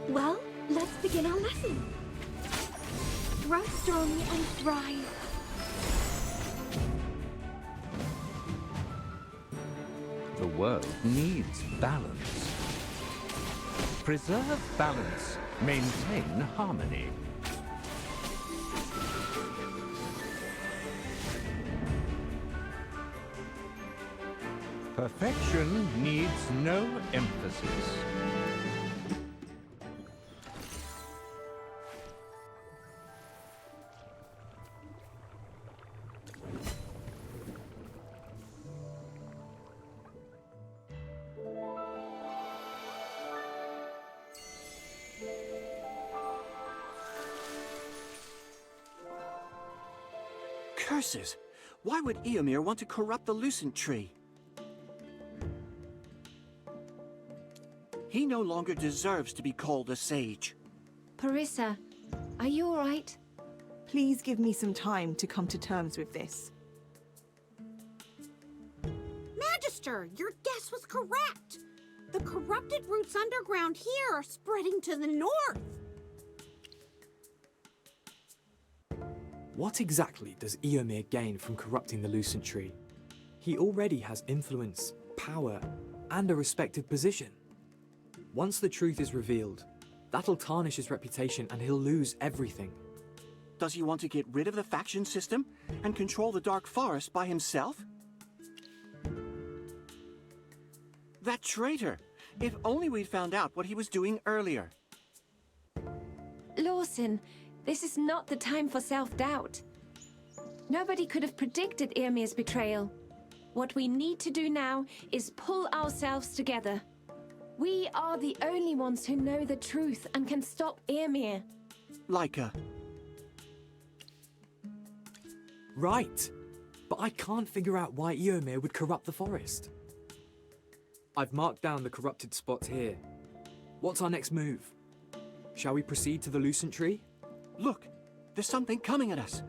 [SPEAKER 2] Well, let's begin our lesson. Grow strong and thrive.
[SPEAKER 13] The world needs balance. Preserve balance. Maintain harmony. Perfection needs no emphasis.
[SPEAKER 8] Curses! Why would Eomir want to corrupt the Lucent Tree? He no longer deserves to be called a sage.
[SPEAKER 10] Parissa, are you all right?
[SPEAKER 15] Please give me some time to come to terms with this.
[SPEAKER 14] Magister, your guess was correct. The corrupted roots underground here are spreading to the north.
[SPEAKER 4] What exactly does Eomir gain from corrupting the Lucent Tree? He already has influence, power, and a respected position. Once the truth is revealed, that'll tarnish his reputation and he'll lose everything.
[SPEAKER 8] Does he want to get rid of the faction system and control the Dark Forest by himself? That traitor! If only we'd found out what he was doing earlier.
[SPEAKER 10] Lawson, this is not the time for self-doubt. Nobody could have predicted Eomir's betrayal. What we need to do now is pull ourselves together. We are the only ones who know the truth and can stop Eomir.
[SPEAKER 8] Leica.
[SPEAKER 4] Right, but I can't figure out why Eomir would corrupt the forest. I've marked down the corrupted spots here. What's our next move? Shall we proceed to the Lucent Tree?
[SPEAKER 8] Look, there's something coming at us.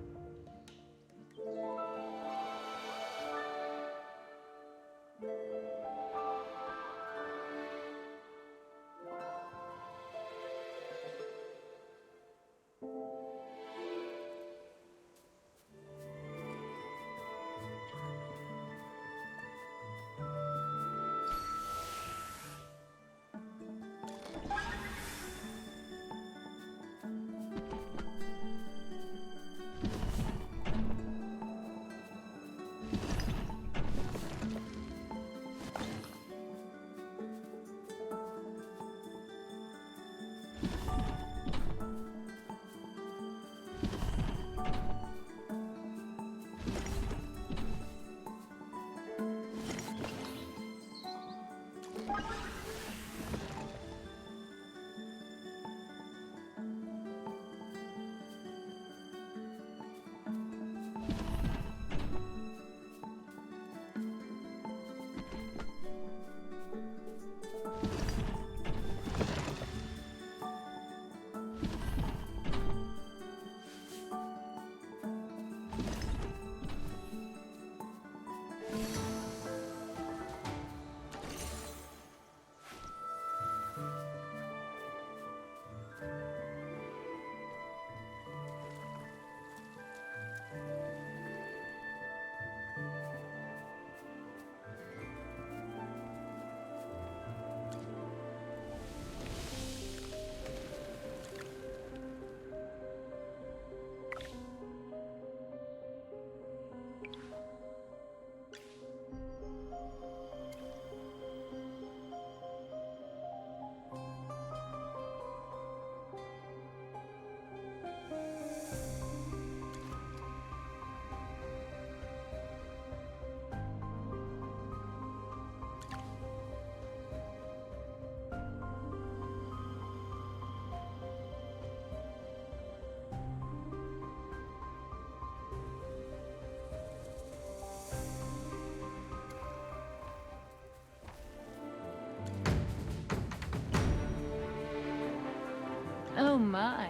[SPEAKER 5] Oh my.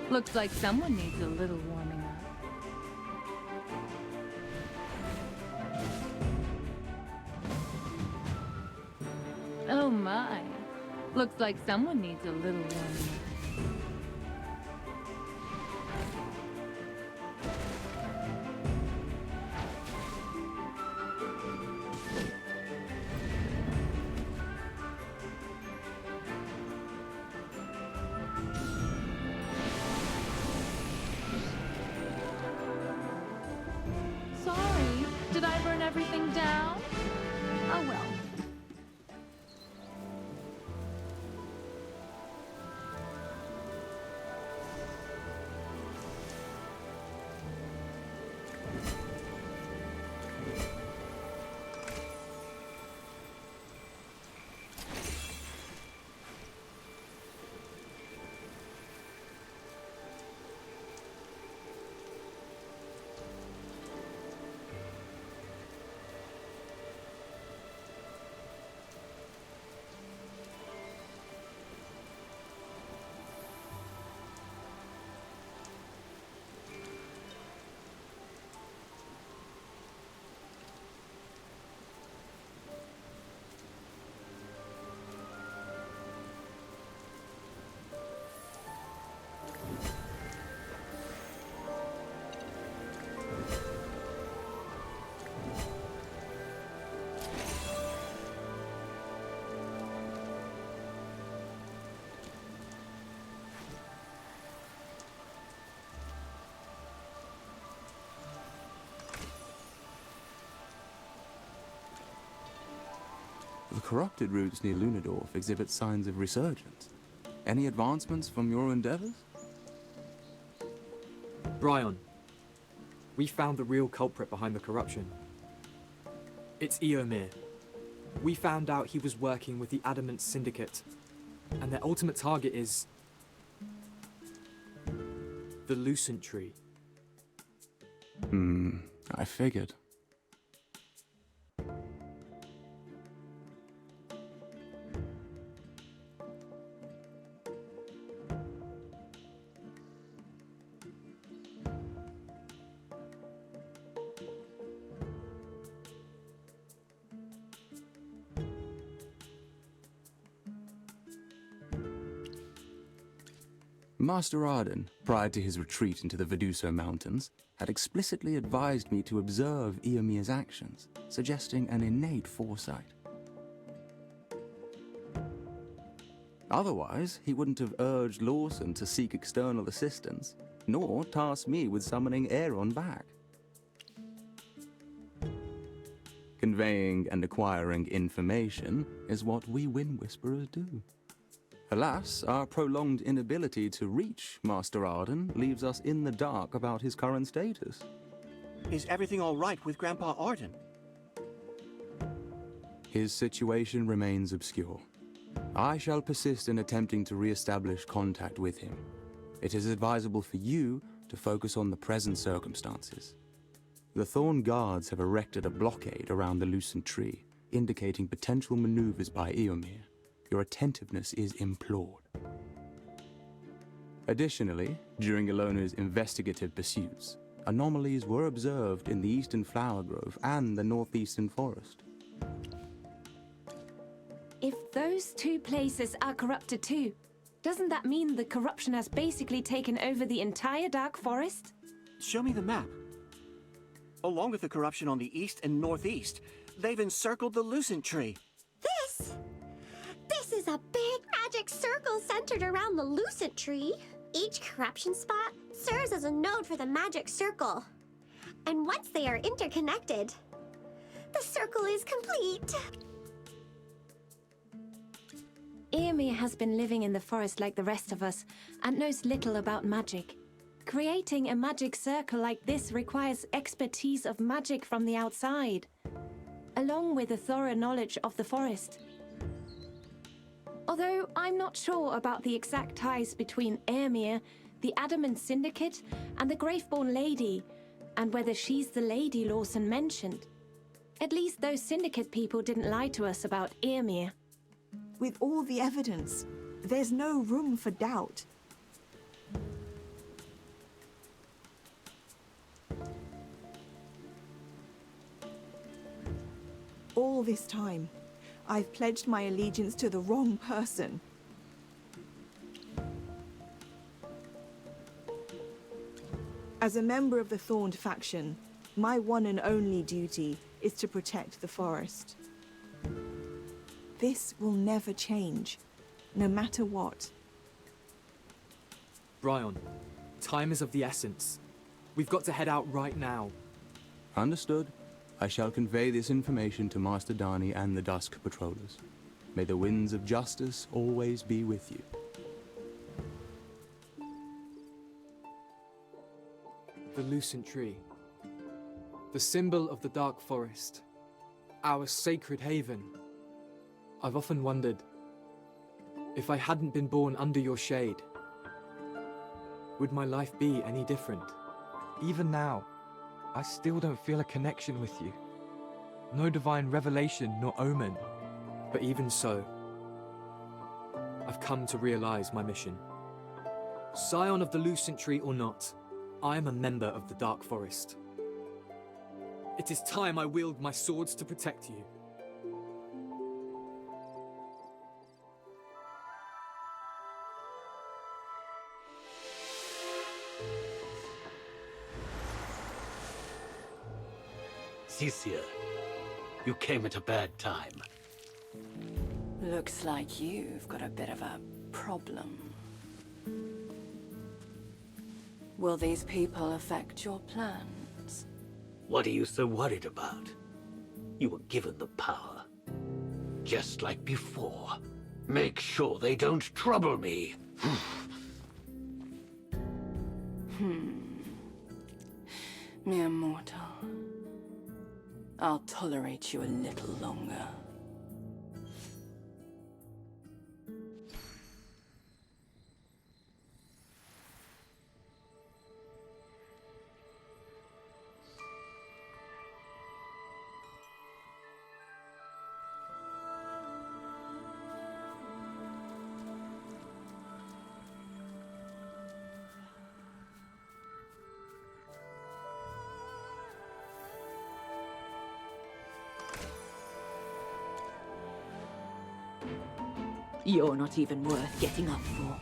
[SPEAKER 5] Looks like someone needs a little warming up. Oh my. Looks like someone needs a little warming up. Sorry, did I burn everything down? Oh well.
[SPEAKER 12] The corrupted roots near Lunadorf exhibit signs of resurgence. Any advancements from your endeavors?
[SPEAKER 4] Bryon, we found the real culprit behind the corruption. It's Eomir. We found out he was working with the Adamant Syndicate, and their ultimate target is the Lucent Tree.
[SPEAKER 12] I figured. Master Arden, prior to his retreat into the Veduso Mountains, had explicitly advised me to observe Eomir's actions, suggesting an innate foresight. Otherwise, he wouldn't have urged Lawson to seek external assistance, nor tasked me with summoning Aeron back. Conveying and acquiring information is what we Wind Whisperers do. Alas, our prolonged inability to reach Master Arden leaves us in the dark about his current status.
[SPEAKER 8] Is everything all right with Grandpa Arden?
[SPEAKER 12] His situation remains obscure. I shall persist in attempting to re-establish contact with him. It is advisable for you to focus on the present circumstances. The Thorn Guards have erected a blockade around the Lucent Tree, indicating potential maneuvers by Eomir. Your attentiveness is implored. Additionally, during Ilona's investigative pursuits, anomalies were observed in the Eastern Flower Grove and the Northeastern Forest.
[SPEAKER 10] If those two places are corrupted too, doesn't that mean the corruption has basically taken over the entire Dark Forest?
[SPEAKER 8] Show me the map. Along with the corruption on the east and northeast, they've encircled the Lucent Tree.
[SPEAKER 2] This is a big magic circle centered around the Lucent Tree. Each corruption spot serves as a node for the magic circle. And once they are interconnected, the circle is complete.
[SPEAKER 10] Eomir has been living in the forest like the rest of us and knows little about magic. Creating a magic circle like this requires expertise of magic from the outside, along with a thorough knowledge of the forest. Although I'm not sure about the exact ties between Eomir, the Adamant Syndicate, and the Graveborn Lady, and whether she's the lady Lawson mentioned. At least those Syndicate people didn't lie to us about Eomir.
[SPEAKER 15] With all the evidence, there's no room for doubt. All this time, I've pledged my allegiance to the wrong person. As a member of the Thorned faction, my one and only duty is to protect the forest. This will never change, no matter what.
[SPEAKER 4] Bryon, time is of the essence. We've got to head out right now.
[SPEAKER 12] Understood. I shall convey this information to Master Dani and the Dusk Patrollers. May the winds of justice always be with you.
[SPEAKER 4] The Lucent Tree. The symbol of the Dark Forest. Our sacred haven. I've often wondered, if I hadn't been born under your shade, would my life be any different?
[SPEAKER 17] Even now, I still don't feel a connection with you. No divine revelation nor omen.
[SPEAKER 4] But even so, I've come to realize my mission. Scion of the Lucent Tree or not, I am a member of the Dark Forest. It is time I wield my swords to protect you.
[SPEAKER 3] Cecilia, you came at a bad time.
[SPEAKER 19] Looks like you've got a bit of a problem. Will these people affect your plans?
[SPEAKER 3] What are you so worried about? You were given the power.
[SPEAKER 20] just like before. Make sure they don't trouble me.
[SPEAKER 19] Mere mortal. I'll tolerate you a little longer.
[SPEAKER 9] You're not even worth getting up for.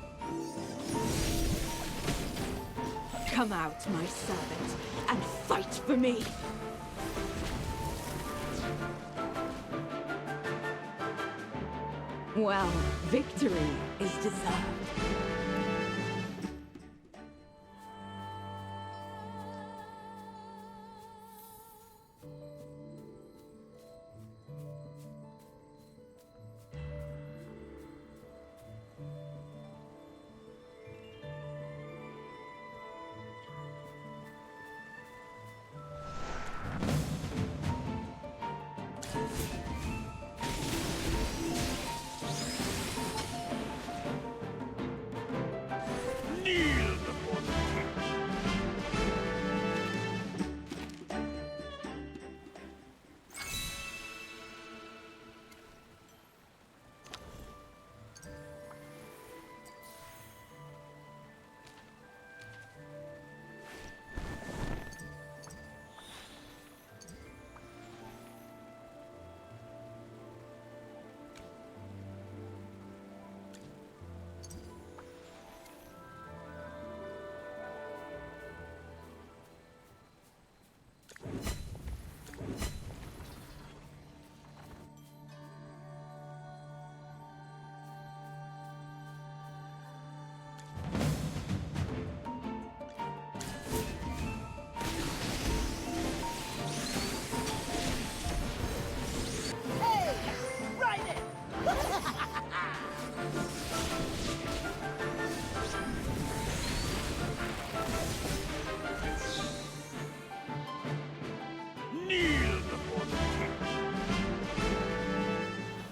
[SPEAKER 9] Come out, my servant, and fight for me! Well, victory is deserved.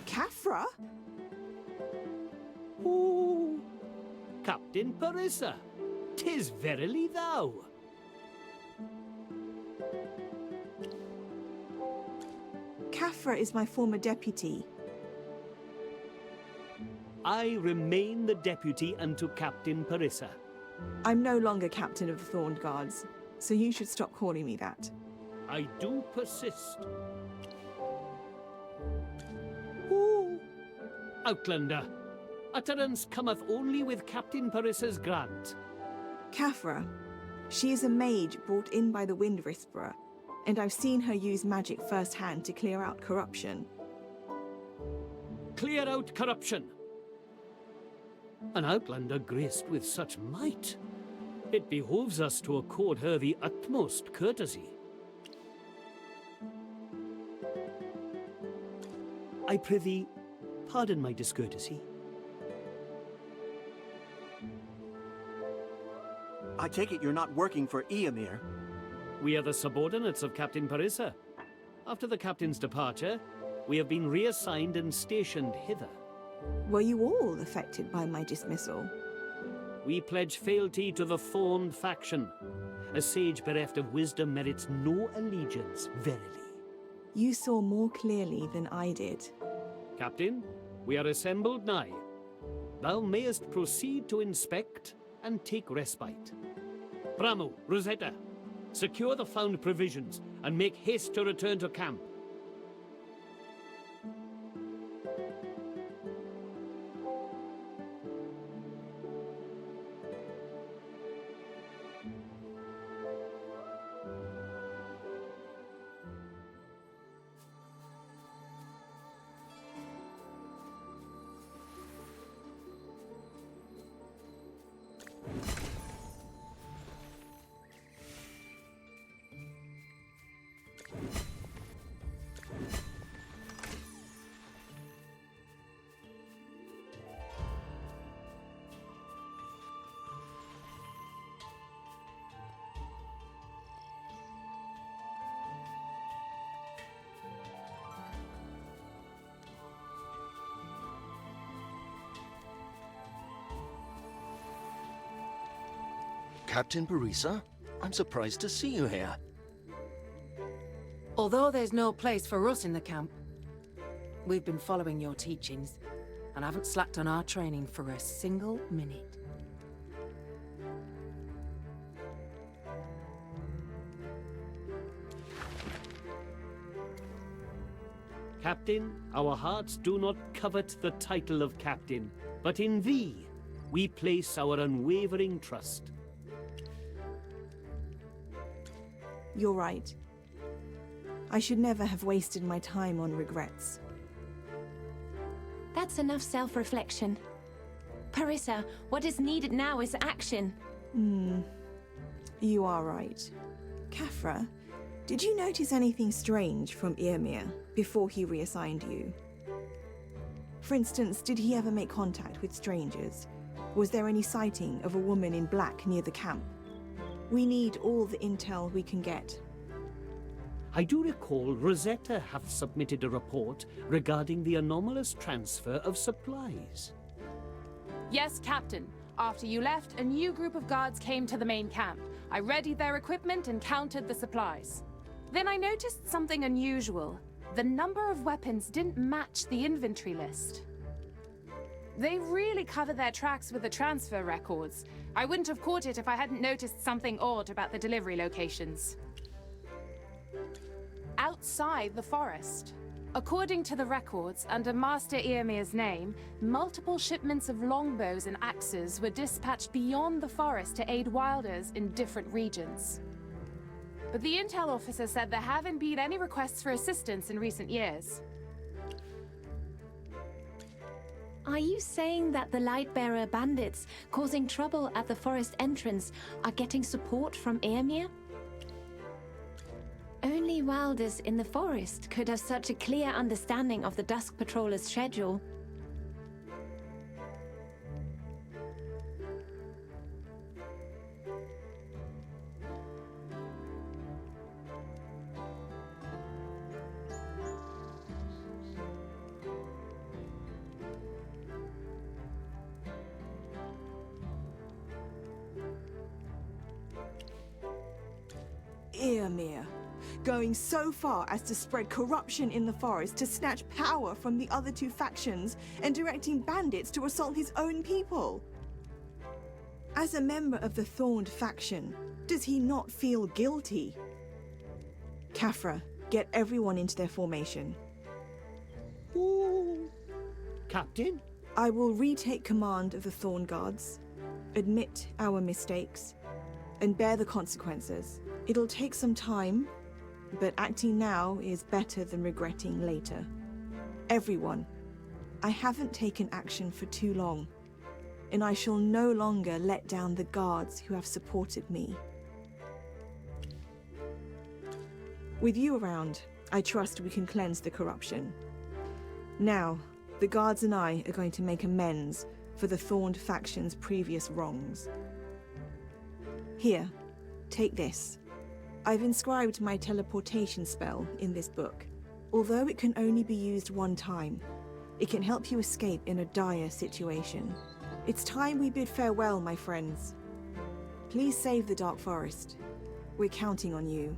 [SPEAKER 15] Caphra?
[SPEAKER 3] Ooh, Captain Parissa, 'tis verily thou.
[SPEAKER 15] Caphra is my former deputy.
[SPEAKER 3] I remain the deputy unto Captain Parissa.
[SPEAKER 15] I'm no longer captain of the Thorned Guards, so you should stop calling me that.
[SPEAKER 3] I do persist.
[SPEAKER 15] Ooh.
[SPEAKER 3] Outlander, utterance cometh only with Captain Parissa's grant.
[SPEAKER 15] Caphra. She is a mage brought in by the Wind Whisperer, and I've seen her use magic firsthand to clear out corruption.
[SPEAKER 3] Clear out corruption. An outlander graced with such might. It behoves us to accord her the utmost courtesy. I prithee, pardon my discourtesy.
[SPEAKER 8] I take it you're not working for Eomir.
[SPEAKER 3] We are the subordinates of Captain Parissa. After the captain's departure, we have been reassigned and stationed hither.
[SPEAKER 15] Were you all affected by my dismissal?
[SPEAKER 3] We pledge fealty to the Thorned faction. A sage bereft of wisdom merits no allegiance, verily.
[SPEAKER 15] You saw more clearly than I did.
[SPEAKER 3] Captain, we are assembled nigh. Thou mayest proceed to inspect and take respite. Bramo, Rosetta, secure the found provisions and make haste to return to camp.
[SPEAKER 11] Captain Barisa. I'm surprised to see you here.
[SPEAKER 7] Although there's no place for us in the camp, we've been following your teachings and haven't slacked on our training for a single minute.
[SPEAKER 3] Captain, our hearts do not covet the title of captain, but in thee we place our unwavering trust.
[SPEAKER 15] You're right. I should never have wasted my time on regrets.
[SPEAKER 10] That's enough self-reflection. Parissa, what is needed now is action.
[SPEAKER 15] You are right. Kafra, did you notice anything strange from Eormir before he reassigned you? For instance, did he ever make contact with strangers? Was there any sighting of a woman in black near the camp? We need all the intel we can get.
[SPEAKER 3] I do recall Rosetta hath submitted a report regarding the anomalous transfer of supplies.
[SPEAKER 21] Yes, Captain. After you left, a new group of guards came to the main camp. I readied their equipment and counted the supplies. Then I noticed something unusual. The number of weapons didn't match the inventory list. They really cover their tracks with the transfer records. I wouldn't have caught it if I hadn't noticed something odd about the delivery locations. Outside the forest. According to the records, under Master Eormir's name, multiple shipments of longbows and axes were dispatched beyond the forest to aid wilders in different regions. But the intel officer said there haven't been any requests for assistance in recent years.
[SPEAKER 10] Are you saying that the Lightbearer bandits causing trouble at the forest entrance are getting support from Eormir? Only wilders in the forest could have such a clear understanding of the Dusk Patroller's schedule.
[SPEAKER 15] Eormir, going so far as to spread corruption in the forest to snatch power from the other two factions and directing bandits to assault his own people. As a member of the Thorned faction, does he not feel guilty? Kafra, get everyone into their formation.
[SPEAKER 3] Ooh. Captain?
[SPEAKER 15] I will retake command of the Thorn Guards, admit our mistakes, and bear the consequences. It'll take some time, but acting now is better than regretting later. Everyone, I haven't taken action for too long, and I shall no longer let down the guards who have supported me. With you around, I trust we can cleanse the corruption. Now, the guards and I are going to make amends for the Thorned faction's previous wrongs. Here, take this. I've inscribed my teleportation spell in this book. Although it can only be used one time, it can help you escape in a dire situation. It's time we bid farewell, my friends. Please save the Dark Forest. We're counting on you.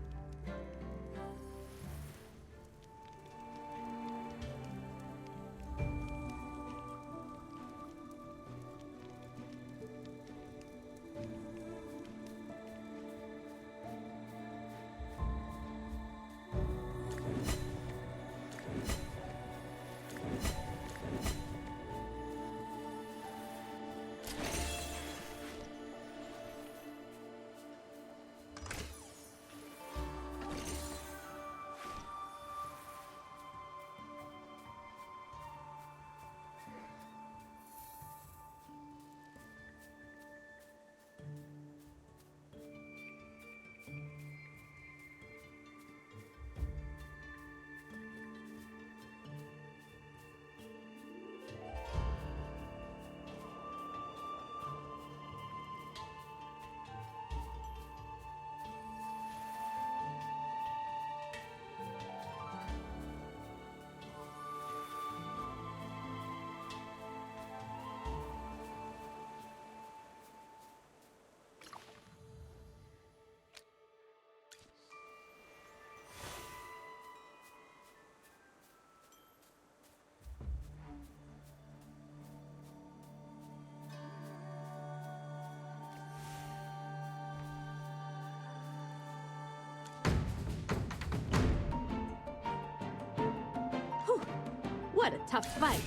[SPEAKER 6] What a tough fight.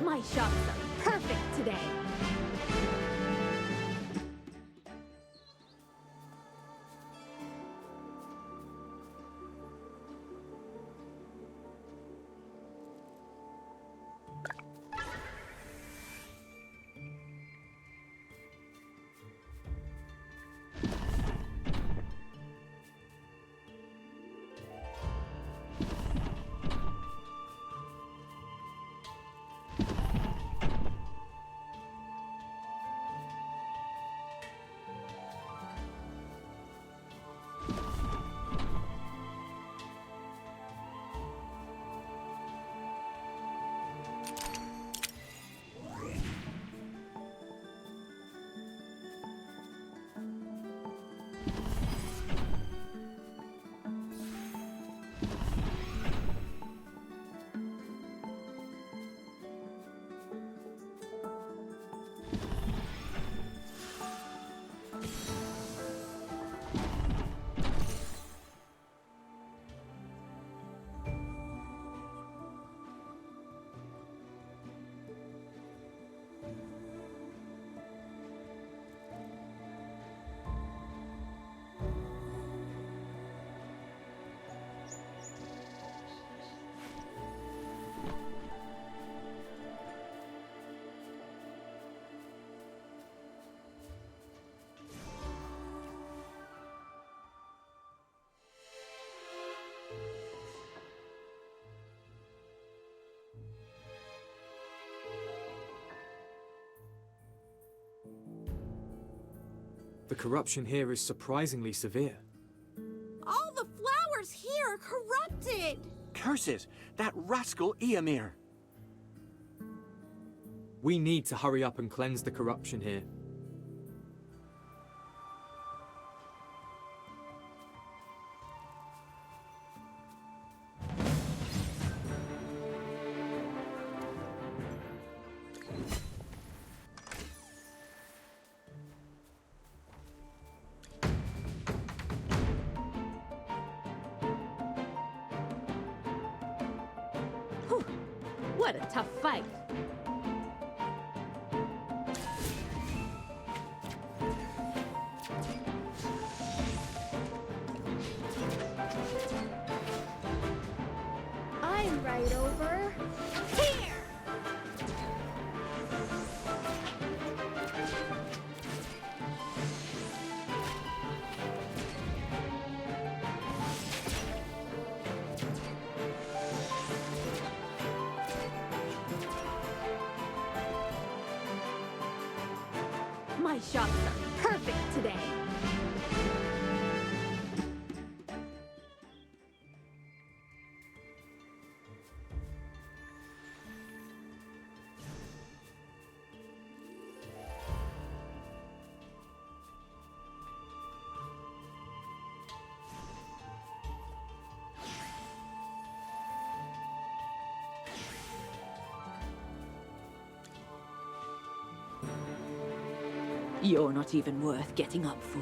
[SPEAKER 6] My shots are perfect today.
[SPEAKER 4] The corruption here is surprisingly severe.
[SPEAKER 14] All the flowers here are corrupted!
[SPEAKER 8] Curses! That rascal Eomir!
[SPEAKER 4] We need to hurry up and cleanse the corruption here.
[SPEAKER 6] What a tough fight.
[SPEAKER 2] I'm right over here!
[SPEAKER 6] My shots are perfect today. You're not even worth getting up for.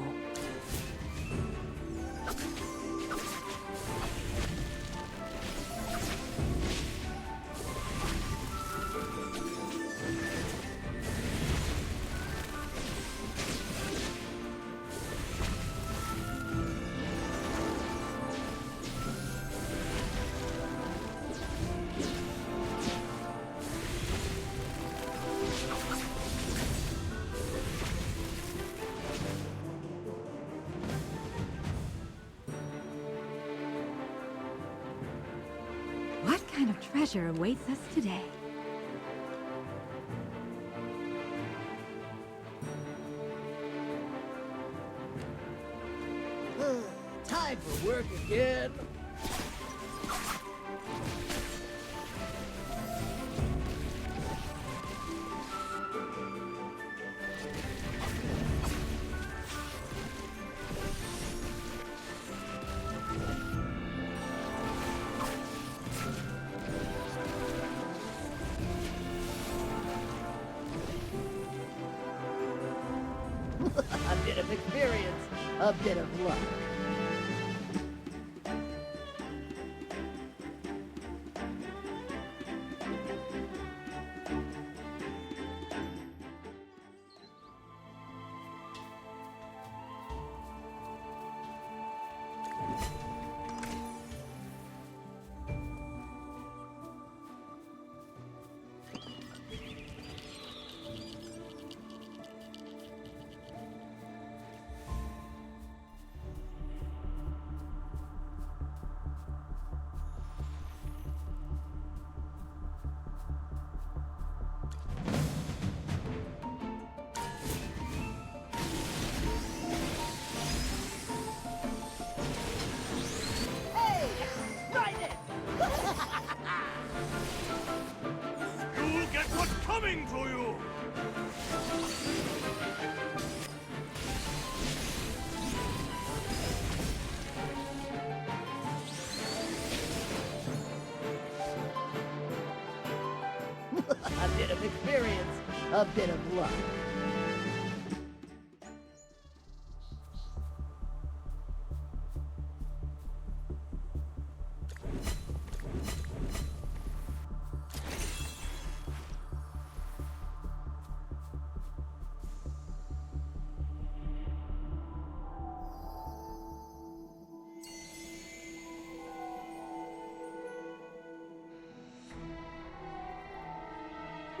[SPEAKER 5] What kind of treasure awaits us today?
[SPEAKER 22] Time for work again. experience, a bit of luck.
[SPEAKER 1] You'll get what's coming to you!
[SPEAKER 22] A bit of experience, a bit of luck.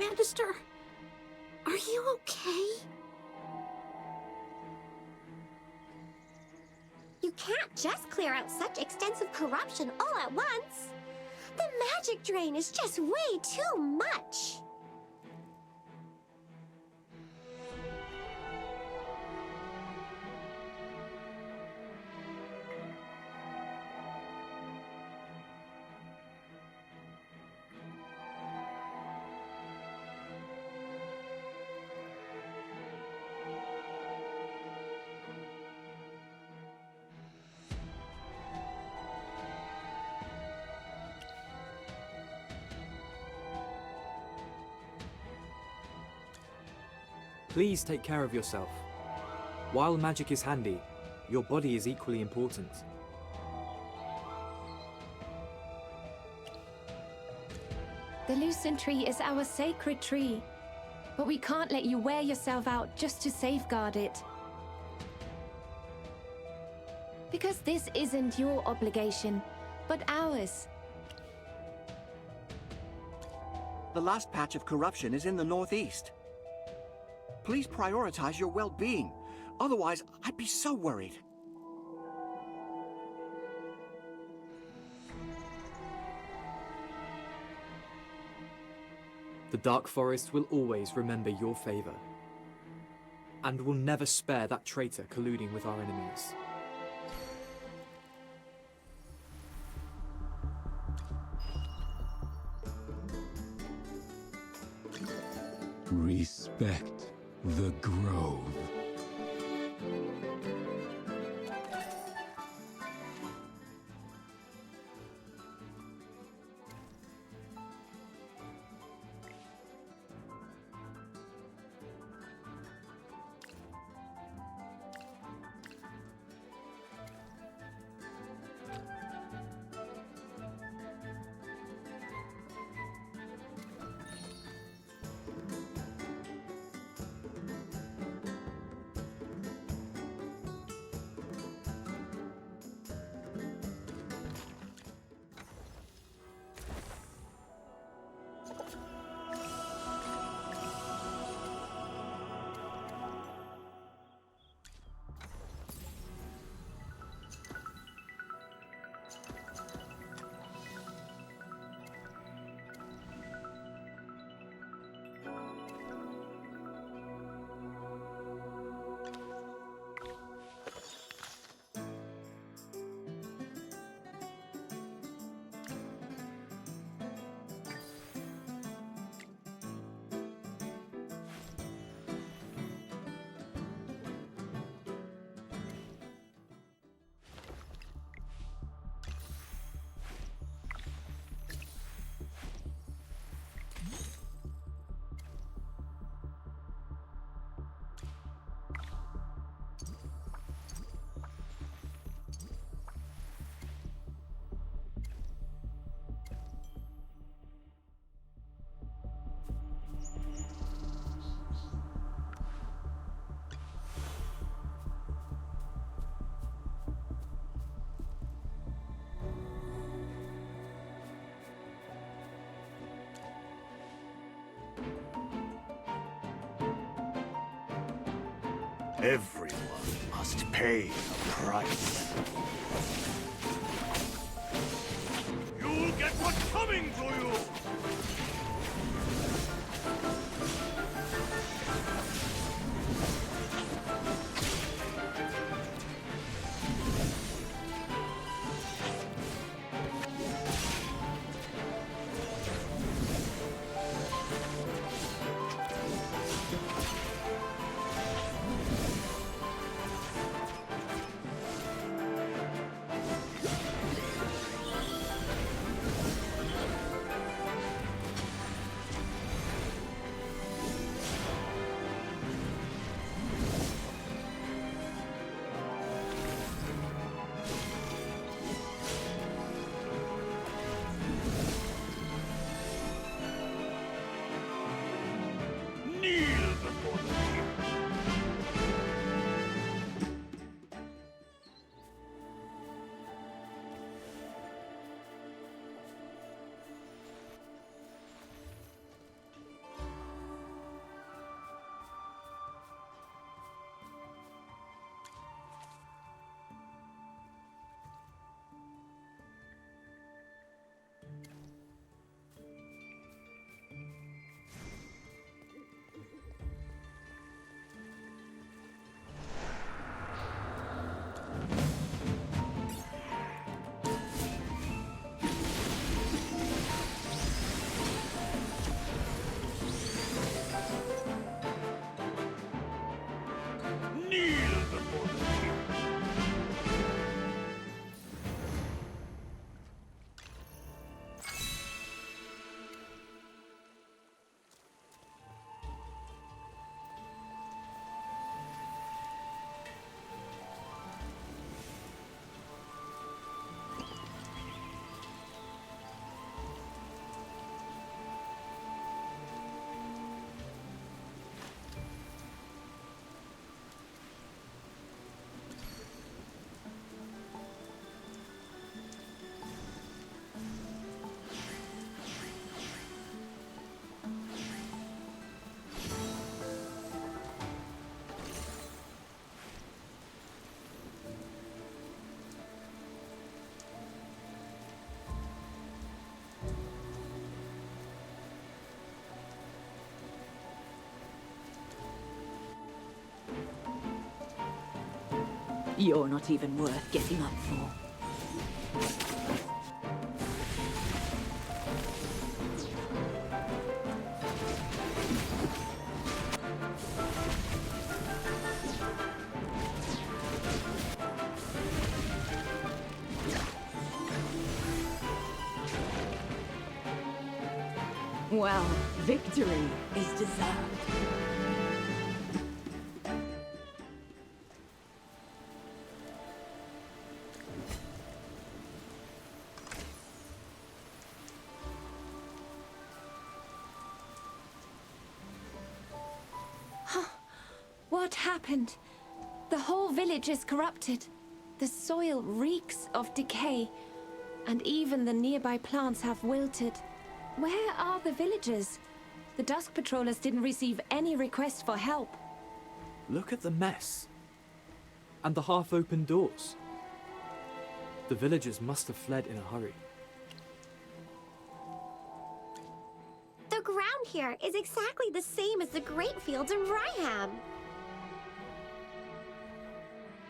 [SPEAKER 14] Magister, are you okay?
[SPEAKER 2] You can't just clear out such extensive corruption all at once. The magic drain is just way too much.
[SPEAKER 4] Please take care of yourself. While magic is handy, your body is equally important.
[SPEAKER 10] The lucent tree is our sacred tree, but we can't let you wear yourself out just to safeguard it. Because this isn't your obligation, but ours.
[SPEAKER 8] The last patch of corruption is in the northeast. Please prioritize your well-being. Otherwise, I'd be so worried.
[SPEAKER 4] The Dark Forest will always remember your favor, and will never spare that traitor colluding with our enemies.
[SPEAKER 13] Respect the grove.
[SPEAKER 1] Everyone must pay a price. You'll get what's coming to you!
[SPEAKER 6] You're not even worth getting up for. Well, victory is deserved.
[SPEAKER 10] What happened? The whole village is corrupted. The soil reeks of decay, and even the nearby plants have wilted. Where are the villagers? The Dusk Patrollers didn't receive any request for help.
[SPEAKER 4] Look at the mess. And the half-open doors. The villagers must have fled in a hurry.
[SPEAKER 2] The ground here is exactly the same as the Great Fields in Ryham.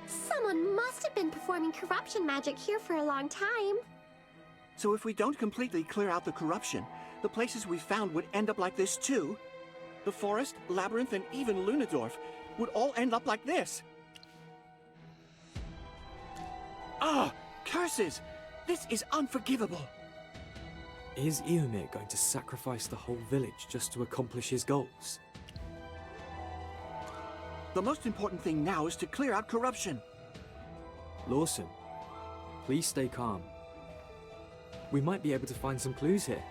[SPEAKER 2] Someone must have been performing corruption magic here for a long time.
[SPEAKER 8] So if we don't completely clear out the corruption, the places we found would end up like this too. The forest, labyrinth, and even Lunadorf would all end up like this. Ah! Curses! This is unforgivable!
[SPEAKER 4] Is Eomir going to sacrifice the whole village just to accomplish his goals?
[SPEAKER 8] The most important thing now is to clear out corruption.
[SPEAKER 4] Lawson, please stay calm. We might be able to find some clues here.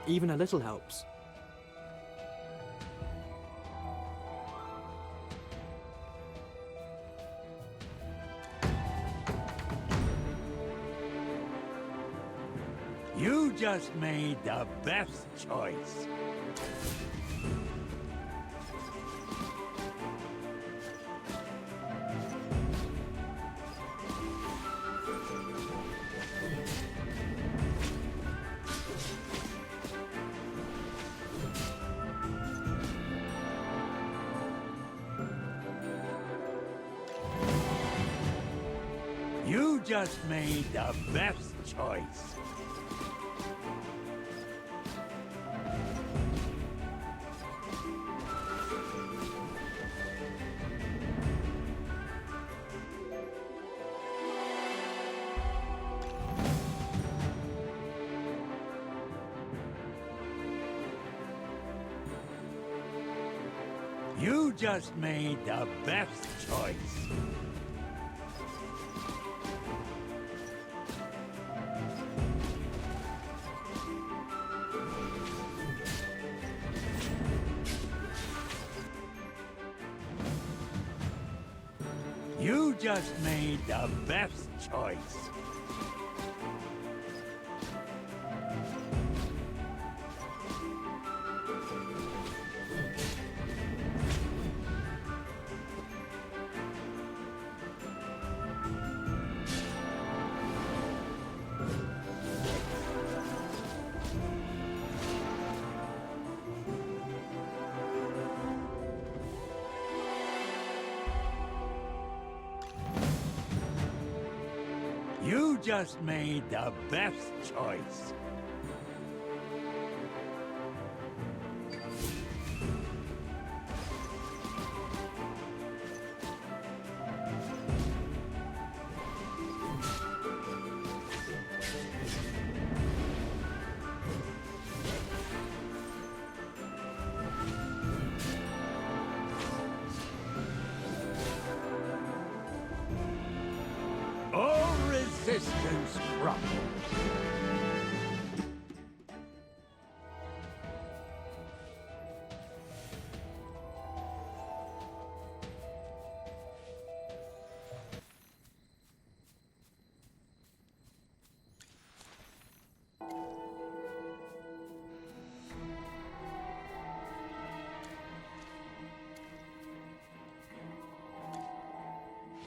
[SPEAKER 4] Even a little helps.
[SPEAKER 13] You just made the best choice. You just made the best choice. You just made the best choice. You just made the best choice. You just made the best choice. All resistance crumbles.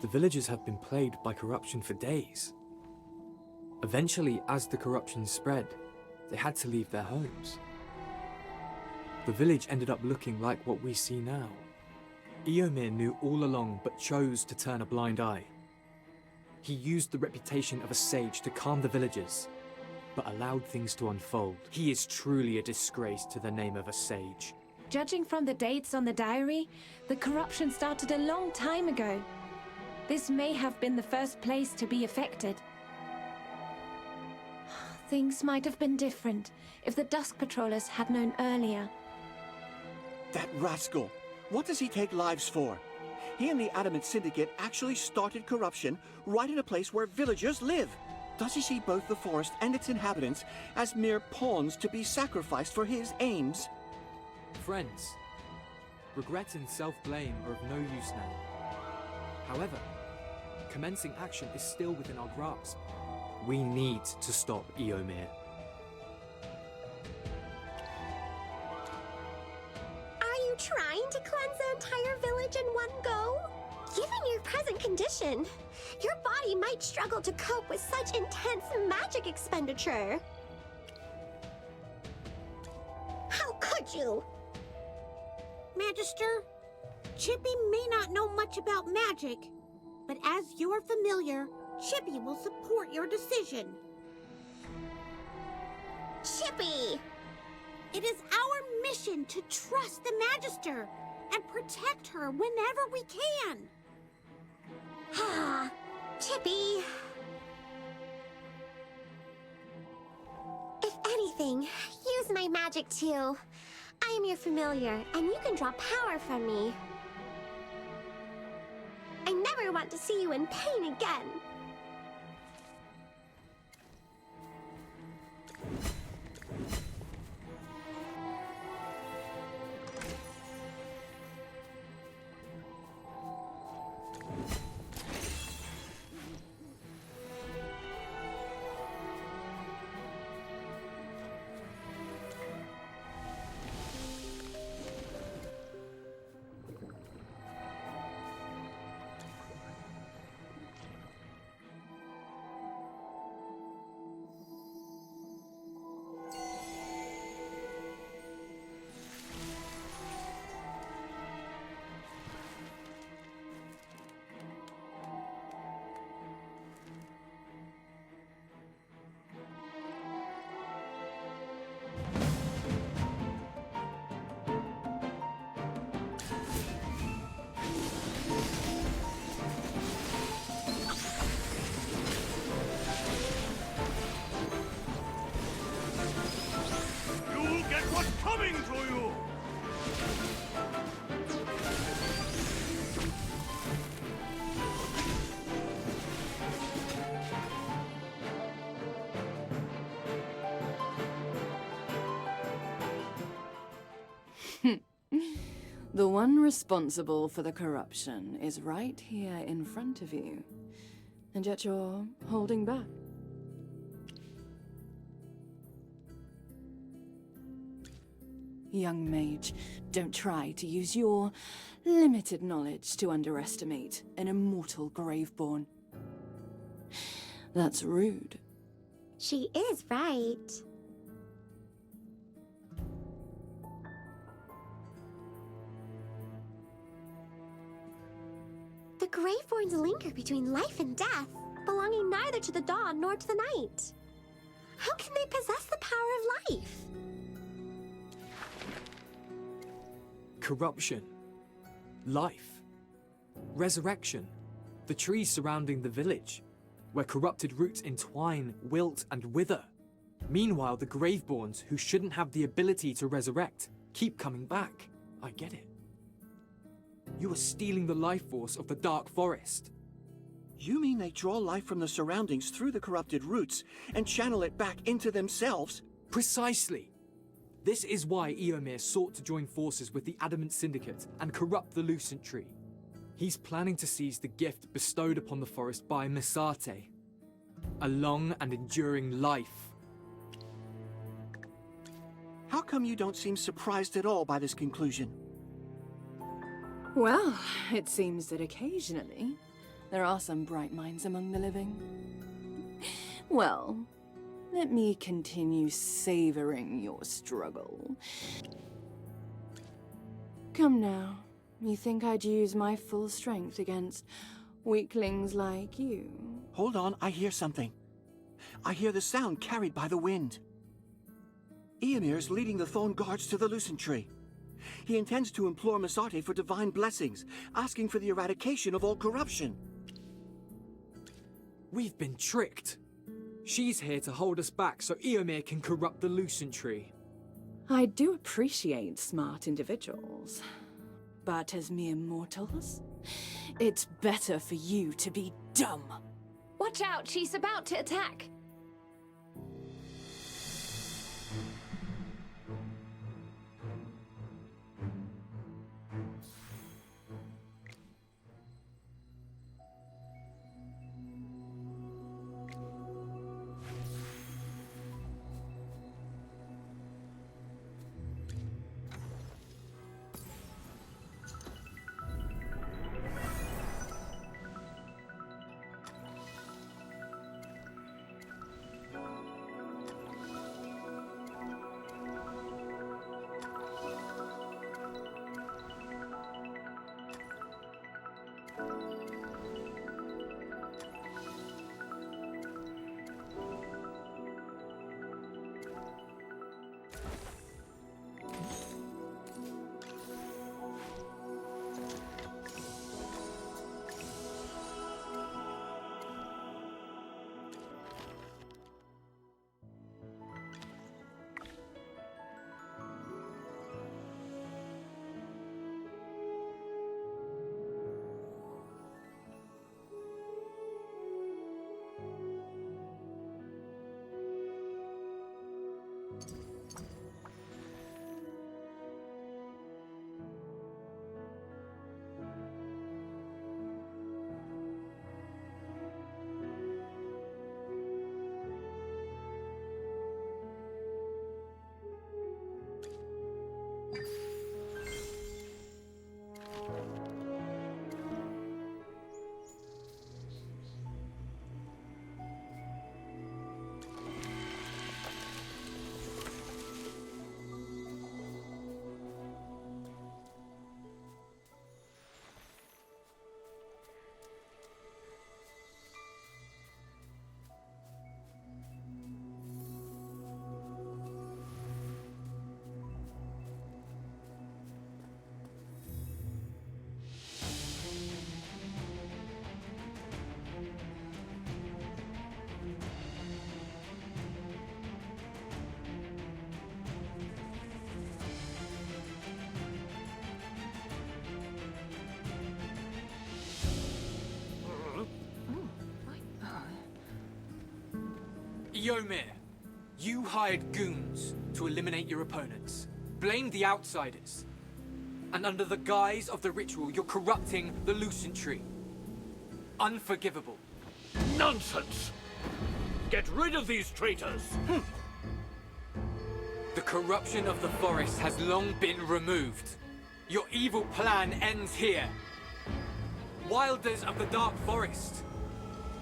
[SPEAKER 4] The villagers have been plagued by corruption for days. Eventually, as the corruption spread, they had to leave their homes. The village ended up looking like what we see now. Eomir knew all along but chose to turn a blind eye. He used the reputation of a sage to calm the villagers, but allowed things to unfold. He is truly a disgrace to the name of a sage.
[SPEAKER 10] Judging from the dates on the diary, the corruption started a long time ago. This may have been the first place to be affected. Things might have been different if the Dusk Patrollers had known earlier.
[SPEAKER 8] That rascal! What does he take lives for? He and the Adamant Syndicate actually started corruption right in a place where villagers live. Does he see both the forest and its inhabitants as mere pawns to be sacrificed for his aims?
[SPEAKER 4] Friends, regret and self-blame are of no use now. However, commencing action is still within our grasp. We need to stop Eomir.
[SPEAKER 2] Are you trying to cleanse the entire village in one go? Given your present condition, your body might struggle to cope with such intense magic expenditure. How could you?
[SPEAKER 14] Magister, Chippy may not know much about magic, but as your familiar, Chippy will support your decision.
[SPEAKER 2] Chippy!
[SPEAKER 14] It is our mission to trust the Magister and protect her whenever we can.
[SPEAKER 2] Ah, Chippy. If anything, use my magic too. I am your familiar, and you can draw power from me. I never want to see you in pain again.
[SPEAKER 19] The one responsible for the corruption is right here in front of you. And yet you're holding back. Young mage, don't try to use your limited knowledge to underestimate an immortal Graveborn. That's rude.
[SPEAKER 2] She is right. The Graveborns linger between life and death, belonging neither to the dawn nor to the night. How can they possess the power of life?
[SPEAKER 4] Corruption. Life. Resurrection. The trees surrounding the village, where corrupted roots entwine, wilt, and wither. Meanwhile, the Graveborns, who shouldn't have the ability to resurrect, keep coming back. I get it. You are stealing the life force of the Dark Forest.
[SPEAKER 8] You mean they draw life from the surroundings through the corrupted roots and channel it back into themselves?
[SPEAKER 4] Precisely. This is why Eomir sought to join forces with the Adamant Syndicate and corrupt the Lucent Tree. He's planning to seize the gift bestowed upon the forest by Misate. A long and enduring life.
[SPEAKER 8] How come you don't seem surprised at all by this conclusion?
[SPEAKER 19] Well, it seems that occasionally there are some bright minds among the living. Well, let me continue savoring your struggle. Come now, you think I'd use my full strength against weaklings like you?
[SPEAKER 8] Hold on, I hear something. I hear the sound carried by the wind. Eomir's leading the Thorn Guards to the Lucent Tree. He intends to implore Misate for divine blessings, asking for the eradication of all corruption.
[SPEAKER 4] We've been tricked. She's here to hold us back so Eomir can corrupt the Lucent Tree.
[SPEAKER 19] I do appreciate smart individuals, but as mere mortals, it's better for you to be dumb.
[SPEAKER 10] Watch out, she's about to attack.
[SPEAKER 4] Eomir, you hired goons to eliminate your opponents. Blamed the outsiders. And under the guise of the ritual, you're corrupting the Lucent Tree. Unforgivable.
[SPEAKER 20] Nonsense! Get rid of these traitors!
[SPEAKER 4] The corruption of the forest has long been removed. Your evil plan ends here. Wilders of the Dark Forest,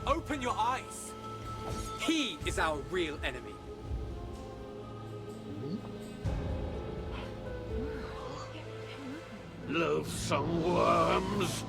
[SPEAKER 4] open your eyes. He is our real enemy.
[SPEAKER 20] Loathsome worms!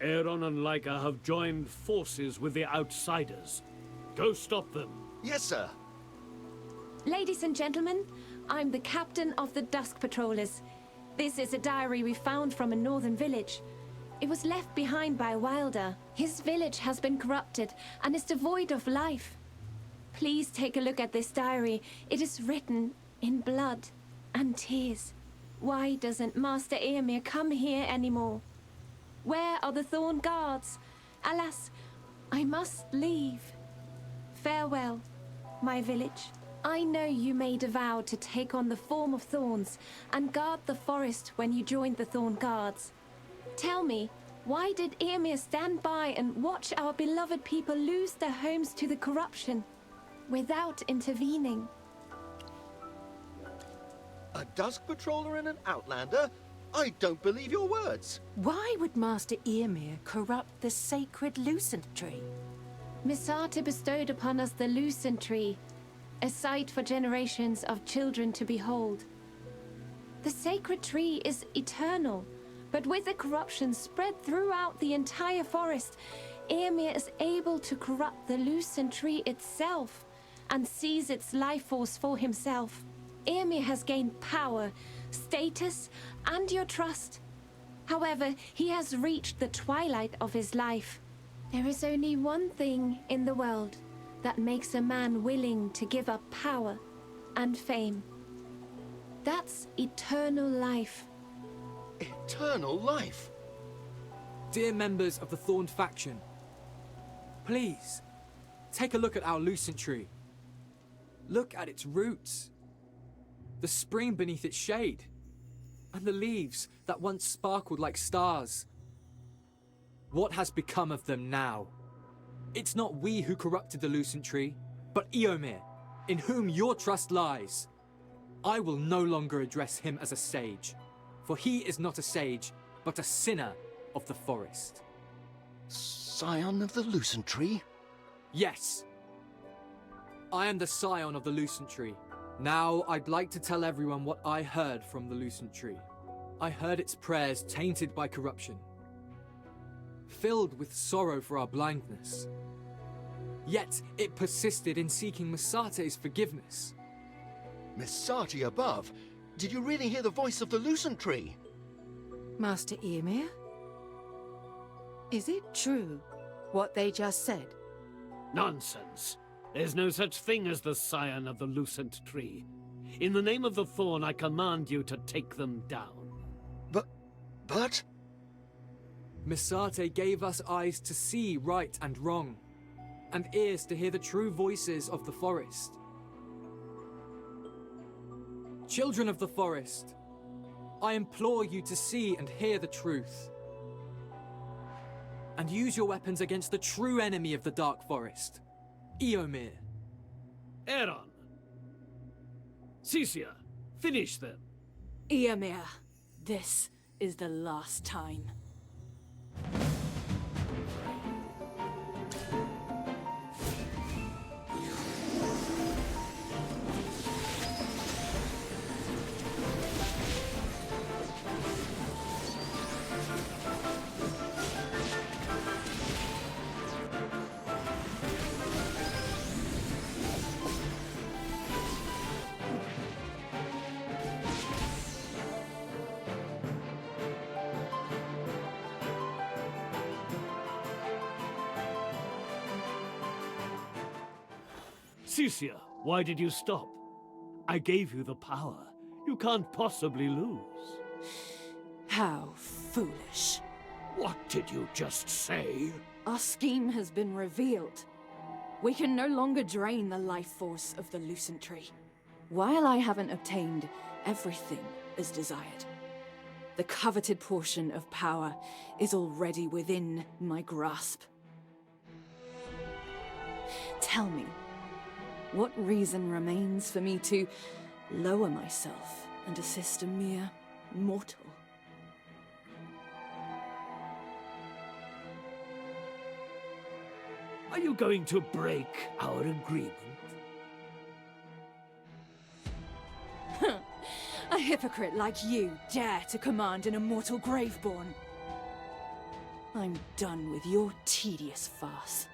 [SPEAKER 3] Aaron and Leica have joined forces with the outsiders. Go stop them.
[SPEAKER 11] Yes, sir.
[SPEAKER 10] Ladies and gentlemen, I'm the captain of the Dusk Patrollers. This is a diary we found from a northern village. It was left behind by a Wilder. His village has been corrupted and is devoid of life. Please take a look at this diary. It is written in blood and tears. Why doesn't Master Eomer come here anymore? Where are the Thorn Guards? Alas, I must leave. Farewell, my village. I know you made a vow to take on the form of thorns and guard the forest when you joined the Thorn Guards. Tell me, why did Eomer stand by and watch our beloved people lose their homes to the corruption without intervening?
[SPEAKER 11] A Dusk Patroller and an Outlander? I don't believe your words.
[SPEAKER 7] Why would Master Eomer corrupt the sacred Lucent Tree?
[SPEAKER 10] Missata bestowed upon us the Lucent Tree, a sight for generations of children to behold. The sacred tree is eternal, but with the corruption spread throughout the entire forest, Eomer is able to corrupt the Lucent Tree itself and seize its life force for himself. Eomer has gained power, status, and your trust. However, he has reached the twilight of his life. There is only one thing in the world that makes a man willing to give up power and fame. That's eternal life.
[SPEAKER 11] Eternal life?
[SPEAKER 4] Dear members of the Thorn faction, please, take a look at our Lucent Tree. Look at its roots, the spring beneath its shade, and the leaves that once sparkled like stars. What has become of them now? It's not we who corrupted the Lucent Tree, but Eomer, in whom your trust lies. I will no longer address him as a sage, for he is not a sage, but a sinner of the forest.
[SPEAKER 11] Scion of the Lucent Tree?
[SPEAKER 4] Yes. I am the scion of the Lucent Tree. Now, I'd like to tell everyone what I heard from the Lucent Tree. I heard its prayers tainted by corruption, filled with sorrow for our blindness. Yet, it persisted in seeking Misate's forgiveness.
[SPEAKER 11] Misati above? Did you really hear the voice of the Lucent Tree?
[SPEAKER 7] Master Eomer? Is it true, what they just said?
[SPEAKER 3] Nonsense. There's no such thing as the scion of the Lucent Tree. In the name of the Thorn, I command you to take them down.
[SPEAKER 11] But...
[SPEAKER 4] Misate gave us eyes to see right and wrong, and ears to hear the true voices of the forest. Children of the forest, I implore you to see and hear the truth, and use your weapons against the true enemy of the Dark Forest, Eomer.
[SPEAKER 3] Aaron! Cecia, finish them.
[SPEAKER 9] Eomer, this is the last time.
[SPEAKER 3] Cecilia, why did you stop? I gave you the power. You can't possibly lose.
[SPEAKER 19] How foolish.
[SPEAKER 20] What did you just say?
[SPEAKER 19] Our scheme has been revealed. We can no longer drain the life force of the Lucent Tree. While I haven't obtained everything as desired, the coveted portion of power is already within my grasp. Tell me, what reason remains for me to lower myself and assist a mere mortal?
[SPEAKER 3] Are you going to break our agreement?
[SPEAKER 19] A hypocrite like you dare to command an immortal Graveborn. I'm done with your tedious farce.